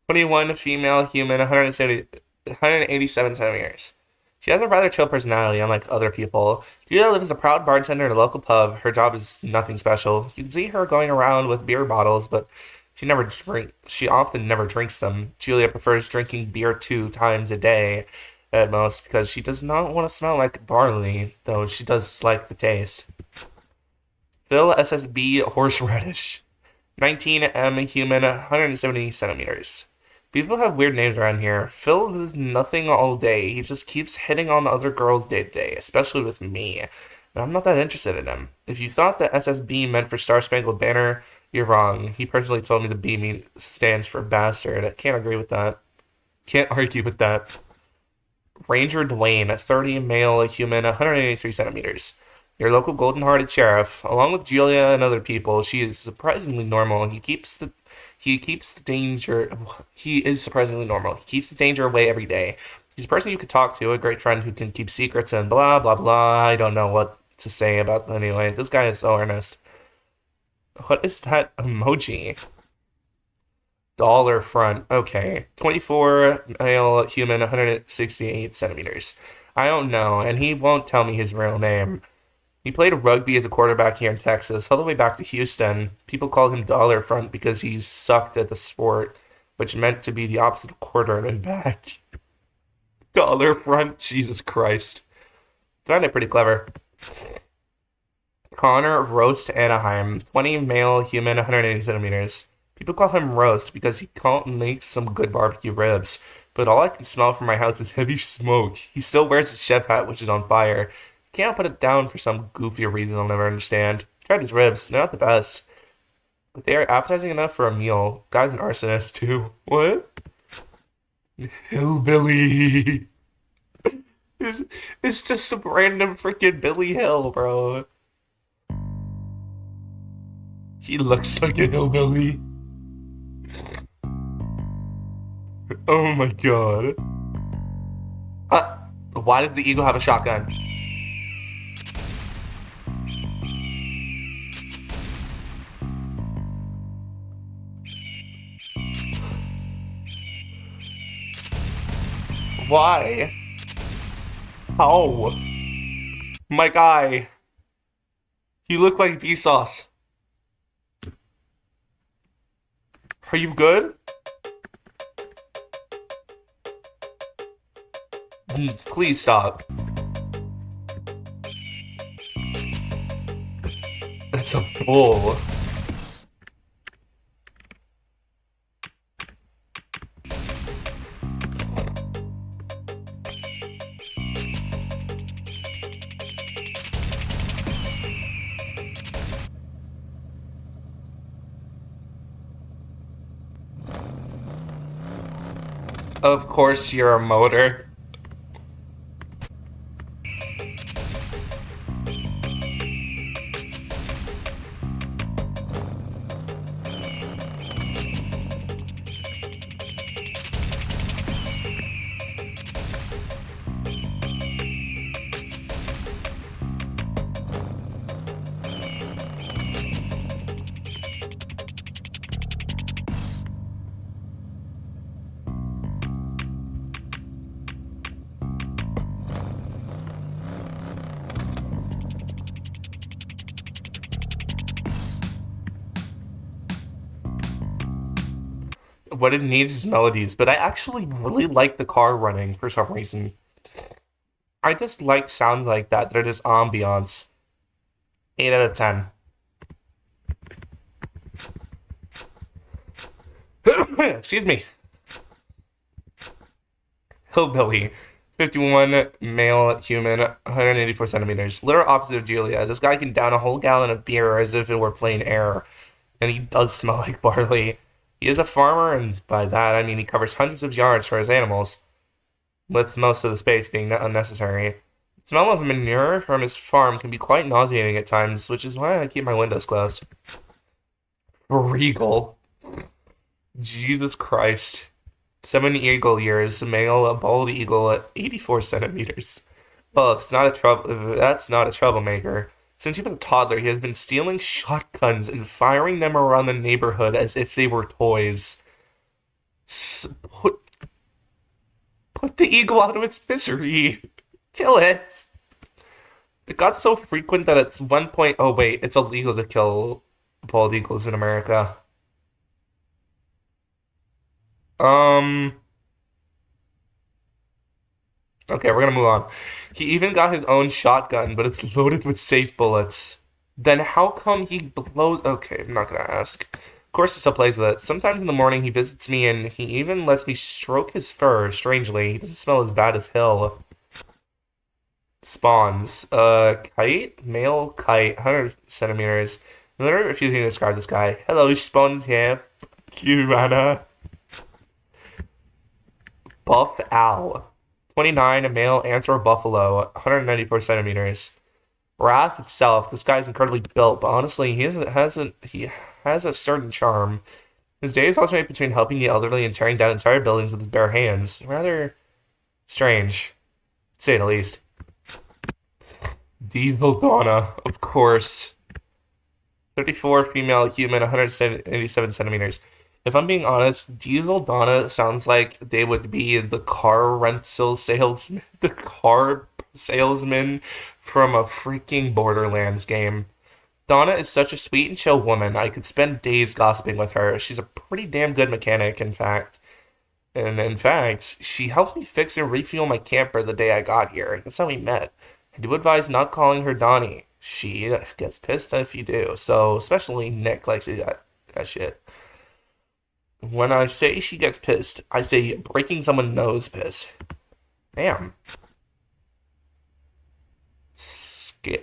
21, female, human, 187 centimeters. She has a rather chill personality, unlike other people. Julia lives as a proud bartender in a local pub. Her job is nothing special. You can see her going around with beer bottles, but she often never drinks them. Julia prefers drinking beer 2 times a day at most because she does not want to smell like barley, though she does like the taste. Phil SSB horseradish. 19M human, 170 centimeters. People have weird names around here. Phil does nothing all day. He just keeps hitting on other girls day to day, especially with me. And I'm not that interested in him. If you thought that SSB meant for Star Spangled Banner, You're wrong. He personally told me the B stands for bastard. I can't agree with that. Can't argue with that. Ranger Dwayne, 30, male, human, 183 centimeters. Your local golden-hearted sheriff, along with Julia and other people, she is surprisingly normal. He keeps the danger. He is surprisingly normal. He keeps the danger away every day. He's a person you could talk to, a great friend who can keep secrets and blah blah blah. I don't know what to say about anyway. This guy is so earnest. What is that emoji? Dollar front. Okay. 24, male, human, 168 centimeters. I don't know, and he won't tell me his real name. He played rugby as a quarterback here in Texas, all the way back to Houston. People called him Dollar Front because he sucked at the sport, which meant to be the opposite of quarter and back. Dollar Front, Jesus Christ. Found it pretty clever. Connor Roast Anaheim, 20, male, human, 180 centimeters. People call him Roast because he makes some good barbecue ribs, but all I can smell from my house is heavy smoke. He still wears his chef hat, which is on fire. Can't put it down for some goofy reason I'll never understand. Tried his ribs, they're not the best, but they are appetizing enough for a meal. Guy's an arsonist too. What? Hillbilly. It's just some random freaking Billy Hill, bro. He looks like a hillbilly. Oh my god. Uh, why does the eagle have a shotgun? Why? How? My guy. You look like Vsauce. Are you good? Please stop. It's a bull. Of course you're a motor. What it needs is melodies, but I actually really like the car running for some reason. I just like sounds like that. They're just ambiance. 8 out of 10. Excuse me. Hillbilly. 51, male, human, 184 centimeters. Literal opposite of Julia. This guy can down a whole gallon of beer as if it were plain air. And he does smell like barley. He is a farmer, and by that I mean he covers hundreds of yards for his animals, with most of the space being unnecessary. The smell of manure from his farm can be quite nauseating at times, which is why I keep my windows closed. Regal. Jesus Christ. 7 eagle years, male, a bald eagle at 84 centimeters. Well, if it's not a trouble, if that's not a troublemaker. Since he was a toddler, he has been stealing shotguns and firing them around the neighborhood as if they were toys. Put the eagle out of its misery. Kill it. It got so frequent that it's one point. Oh wait, it's illegal to kill bald eagles in America. Um. Okay, we're gonna move on. He even got his own shotgun, but it's loaded with safe bullets. Then how come he blows? Okay, I'm not gonna ask. Of course, he still plays with it. Sometimes in the morning, he visits me and he even lets me stroke his fur. Strangely, he doesn't smell as bad as Hill. Spawns. Kite, male kite, 100 centimeters. I'm literally refusing to describe this guy. Hello, Spawn's here. Curana. Buff Owl. 29, a male anthro buffalo, 194 centimeters. Wrath itself, this guy's incredibly built, but honestly, he has a certain charm. His days alternate between helping the elderly and tearing down entire buildings with his bare hands. Rather strange, to say the least. Diesel Donna, of course. 34, female, human, 187 centimeters. If I'm being honest, Diesel Donna sounds like they would be the car rental salesman, the car salesman from a freaking Borderlands game. Donna is such a sweet and chill woman. I could spend days gossiping with her. She's a pretty damn good mechanic, in fact. And in fact, she helped me fix and refuel my camper the day I got here. That's how we met. I do advise not calling her Donnie. She gets pissed if you do. So, especially Nick likes to do that shit. When I say she gets pissed, I say breaking someone's nose pissed. Damn.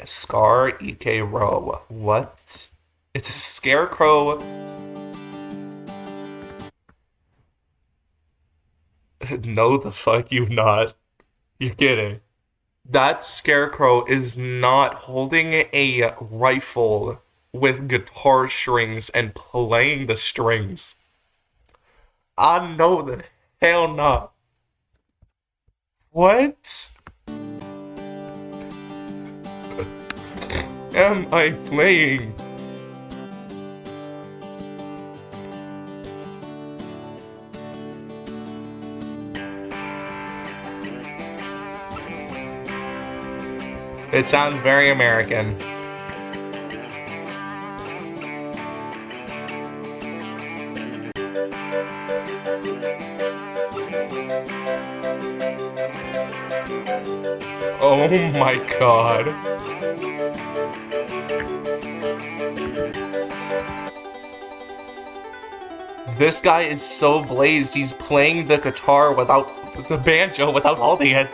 Scar EK Row. What? It's a scarecrow. No, the fuck you not. You're kidding. That scarecrow is not holding a rifle with guitar strings and playing the strings. I know the hell not. What am I playing? It sounds very American. Oh my god. This guy is so blazed, he's playing the guitar without the banjo without holding it.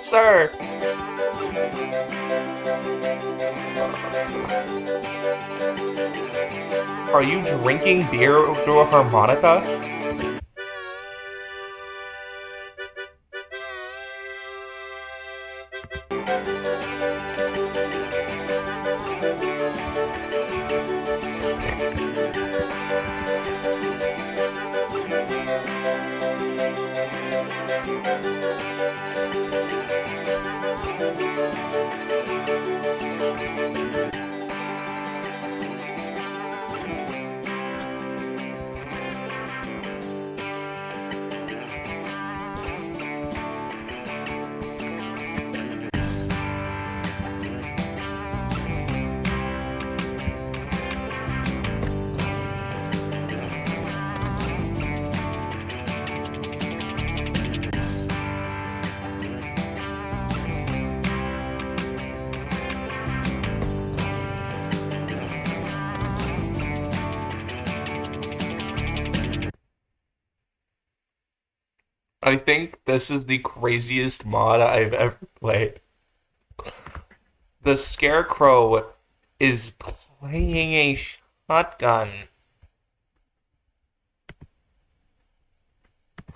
Sir. Are you drinking beer through a harmonica? I think this is the craziest mod I've ever played. The Scarecrow is playing a shotgun.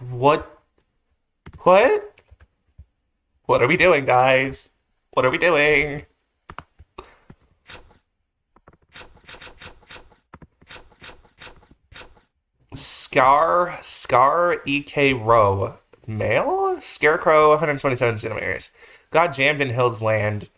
What? What? What are we doing, guys? What are we doing? Scar EK Row. Male? Scarecrow, 127 centimeters. Got jammed in Hill's Land.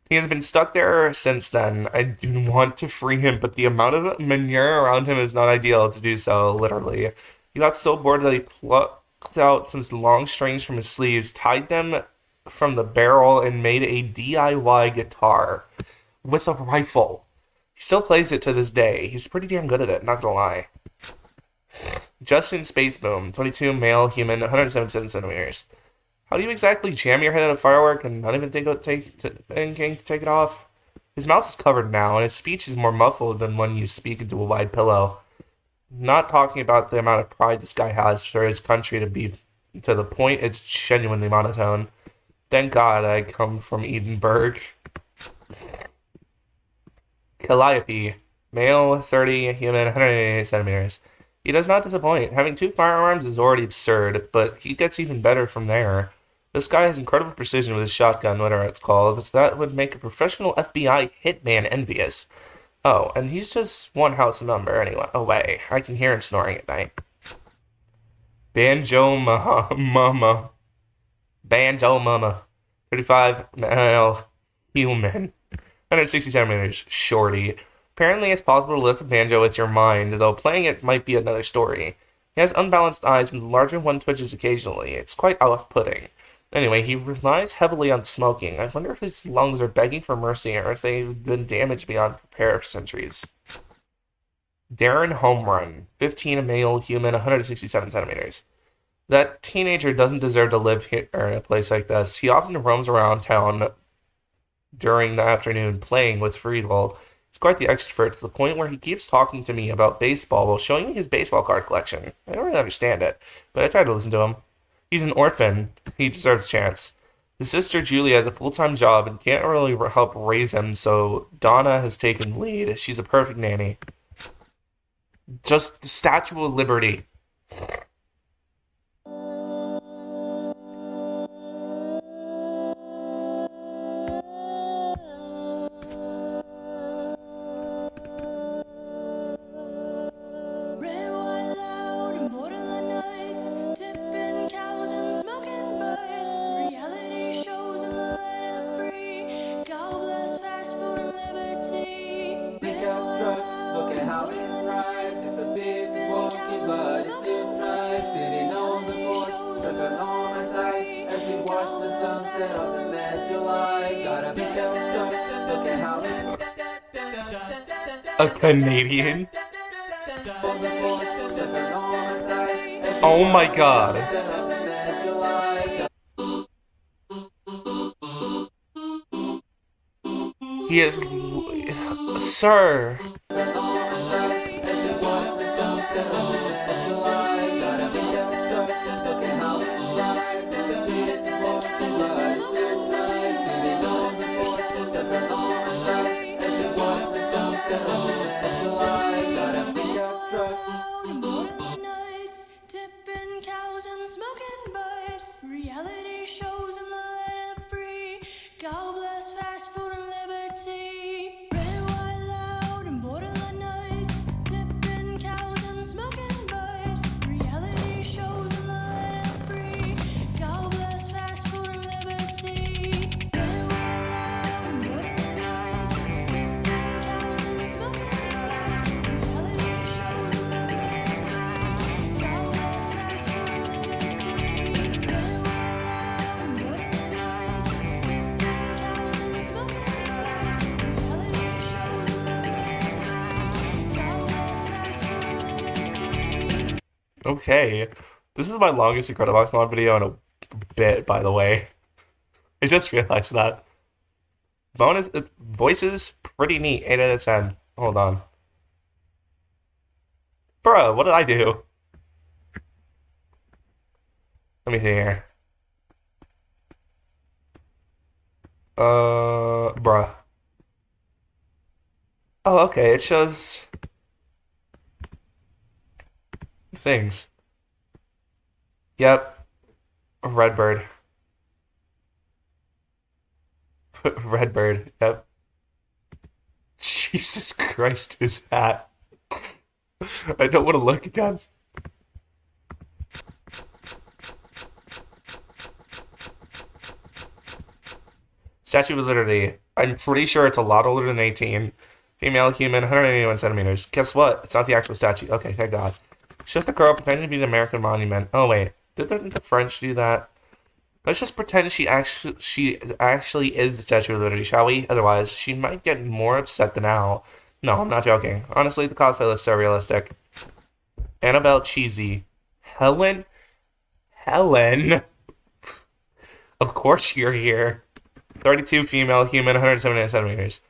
He has been stuck there since then. I do want to free him, but the amount of manure around him is not ideal to do so, literally. He got so bored that he plucked out some long strings from his sleeves, tied them from the barrel, and made a DIY guitar with a rifle. He still plays it to this day. He's pretty damn good at it, not gonna lie. Justin Space Boom, 22, male, human, 177 centimeters. How do you exactly jam your head at a firework and not even think to take it off? His mouth is covered now, and his speech is more muffled than when you speak into a wide pillow. Not talking about the amount of pride this guy has for his country to be to the point it's genuinely monotone. Thank God I come from Edinburgh. Calliope. Male, 30, human, 188 centimeters. He does not disappoint. Having two firearms is already absurd, but he gets even better from there. This guy has incredible precision with his shotgun, whatever it's called. That would make a professional FBI hitman envious. Oh, and he's just one house number anyway. Away. I can hear him snoring at night. Banjo Mama. Banjo Mama. 35 male human. 160 centimeters. Shorty. Apparently, it's possible to lift a banjo with your mind, though playing it might be another story. He has unbalanced eyes and the larger one twitches occasionally. It's quite off-putting. Anyway, he relies heavily on smoking. I wonder if his lungs are begging for mercy or if they've been damaged beyond repair for centuries. Darren Home Run. 15, a male, human, 167 centimeters. That teenager doesn't deserve to live here in a place like this. He often roams around town during the afternoon playing with Friedel. He's quite the extrovert to the point where he keeps talking to me about baseball while showing me his baseball card collection. I don't really understand it, but I try to listen to him. He's an orphan. He deserves a chance. His sister Julie has a full-time job and can't really help raise him, so Donna has taken the lead. She's a perfect nanny. Just the Statue of Liberty. Red, white, loud, and borderline nights, tipping cows and smoking butts, reality shows in the land of the free, God bless fast food and liberty. Big out truck, look at how it rides. It's a bit wonky, but it's still nice. Sitting on the porch, sipping on my thigh as we watch the sunset of the mad July. Got a big out truck, look at how it A Canadian? on the porch, sipping on my thigh as we Oh my god. watch the sunset of the mad July. He is. Sir. Loud and borderline nights, tipping cows and smoking butts, reality shows in the land of the free, God bless fast food and liberty. Red, white, loud and borderline nights, tipping cows and smoking butts, reality shows in the land of the free, God bless fast food and liberty. Red, white, loud and borderline nights, tipping cows and smoking butts, reality shows in the land of the free, God bless fast food and liberty. Red, white, loud and borderline nights, tipping cows and smoking butts, reality shows in the land of the free, God bless fast food and liberty. Okay. This is my longest Incredibox mod video in a bit, by the way. I just realized that. Bonus voices, pretty neat. 8 out of 10. Hold on. Bruh, what did I do? Let me see here. Bruh. Oh, okay. It shows things. Yep. Redbird. Redbird. Yep. Jesus Christ, his hat. I don't want to look again. Statue of Liberty. I'm pretty sure it's a lot older than 18. Female human, 181 centimeters. Guess what? It's not the actual statue. Okay, thank God. Shows the girl pretending to be the American monument. Oh wait, didn't the French do that? Let's just pretend she actually is the Statue of Liberty, shall we? Otherwise, she might get more upset than Al. No, I'm not joking. Honestly, the cosplay looks so realistic. Annabelle Cheesy. Helen? Helen? Of course you're here. 32 female, human, 179 centimeters.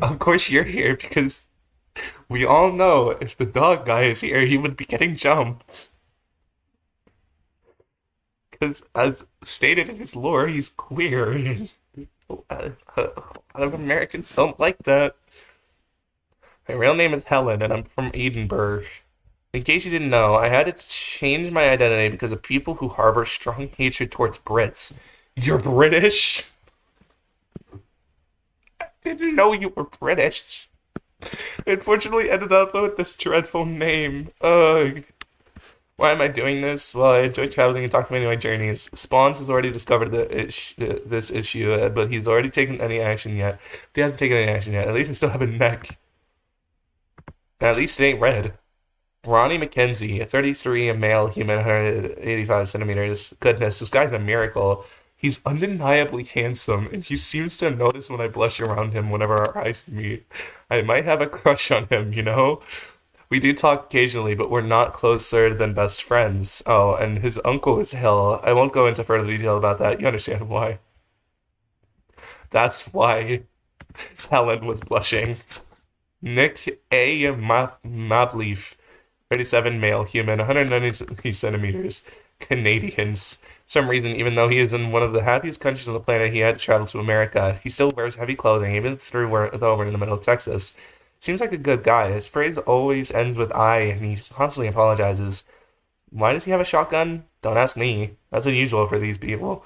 Of course you're here because we all know if the dog guy is here, he would be getting jumped. Because, as stated in his lore, he's queer. And a lot of Americans don't like that. My real name is Helen, and I'm from Edinburgh. In case you didn't know, I had to change my identity because of people who harbor strong hatred towards Brits. You're British? I didn't know you were British. I unfortunately ended up with this dreadful name. Ugh. Why am I doing this? Well, I enjoy traveling and documenting my journeys. Spawns has already discovered this issue, but he's already taken any action yet. But he hasn't taken any action yet. At least I still have a neck. At least it ain't red. Ronnie McKenzie, a 33, a male human, 185 centimeters. Goodness, this guy's a miracle. He's undeniably handsome, and he seems to notice when I blush around him whenever our eyes meet. I might have a crush on him, you know? We do talk occasionally, but we're not closer than best friends. Oh, and his uncle is Hill. I won't go into further detail about that. You understand why. That's why Helen was blushing. Nick A. Mapleaf, 37, male, human, 190 centimeters, Canadians. For some reason, even though he is in one of the happiest countries on the planet, he had to travel to America. He still wears heavy clothing, even though we're in the middle of Texas. Seems like a good guy. His phrase always ends with I, and he constantly apologizes. Why does he have a shotgun? Don't ask me. That's unusual for these people.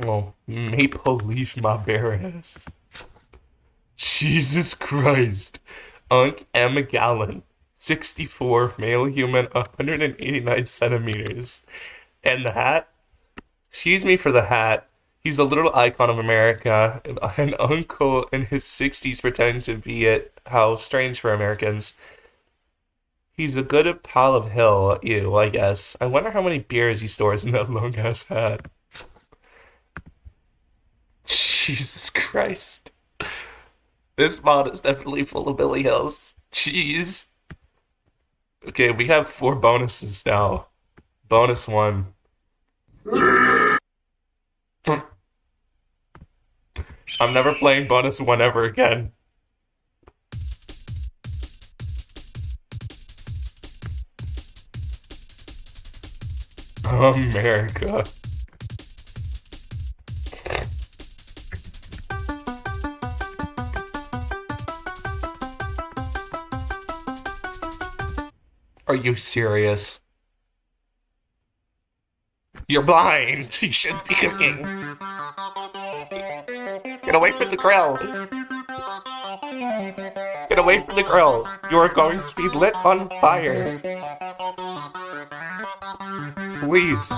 Oh, Maple Leaf, my bare ass. Jesus Christ. Unc M. Gallen, 64, male human, 189 centimeters. And the hat? Excuse me for the hat. He's a little icon of America. An uncle in his 60s pretending to be it. How strange for Americans. He's a good pal of Hill, you, I guess. I wonder how many beers he stores in that long ass hat. Jesus Christ. This mod is definitely full of Billy Hills. Jeez. Okay, we have 4 bonuses now. Bonus 1. I'm never playing bonus 1 ever again. America. Are you serious? You're blind. You shouldn't be cooking. Get away from the grill. Get away from the grill. You are going to be lit on fire. Please.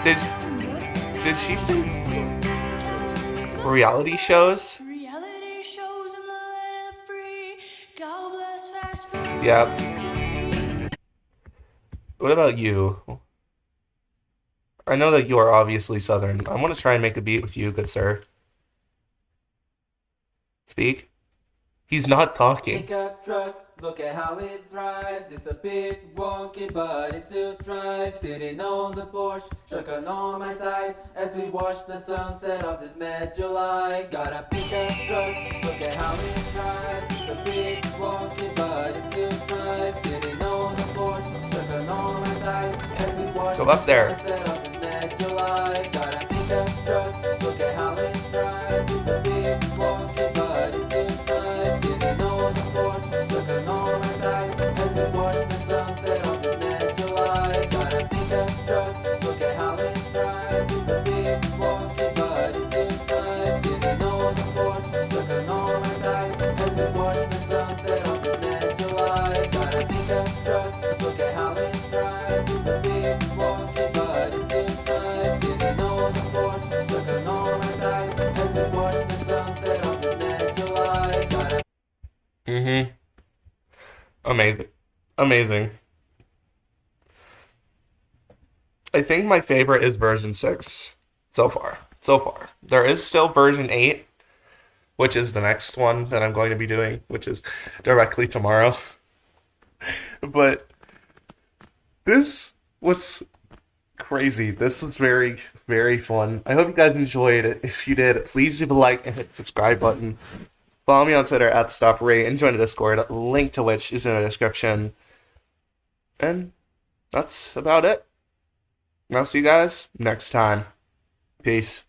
Did did she say reality shows? Reality shows in the land of the free. God bless fast food. Yep. What about you? I know that you are obviously Southern. I want to try and make a beat with you, good sir. Speak. He's not talking. Pickup truck, look at how it thrives. It's a bit wonky, but it still drives. Sitting on the porch, sucking on my thigh as we watch the sunset of this mad July. Got a pickup truck, look at how it thrives. It's a bit wonky, but it still drives. Sitting on the porch, sucking on my thigh as we watch Go up there. the sunset of this mad July. Got a pickup truck, look at how it thrives. It's a bit wonky, but it still drives. Sitting on the porch, looking on my thigh as we watch the sunset of this mad July. Got a pickup truck, look at how it thrives. It's a bit wonky, but it still drives. Sitting on the porch, looking on my thigh as we watch the sunset of this mad July. Got a pickup truck, look at how it thrives. It's a bit wonky, Mm-hmm. Amazing. Amazing. I think my favorite is version 6 so far. So far. There is still version 8, which is the next one that I'm going to be doing, which is directly tomorrow. But this was crazy. This was very, very fun. I hope you guys enjoyed it. If you did, please leave a like and hit the subscribe button. Follow me on Twitter at the Stop Rate and join the Discord, link to which is in the description. And that's about it. I'll see you guys next time. Peace.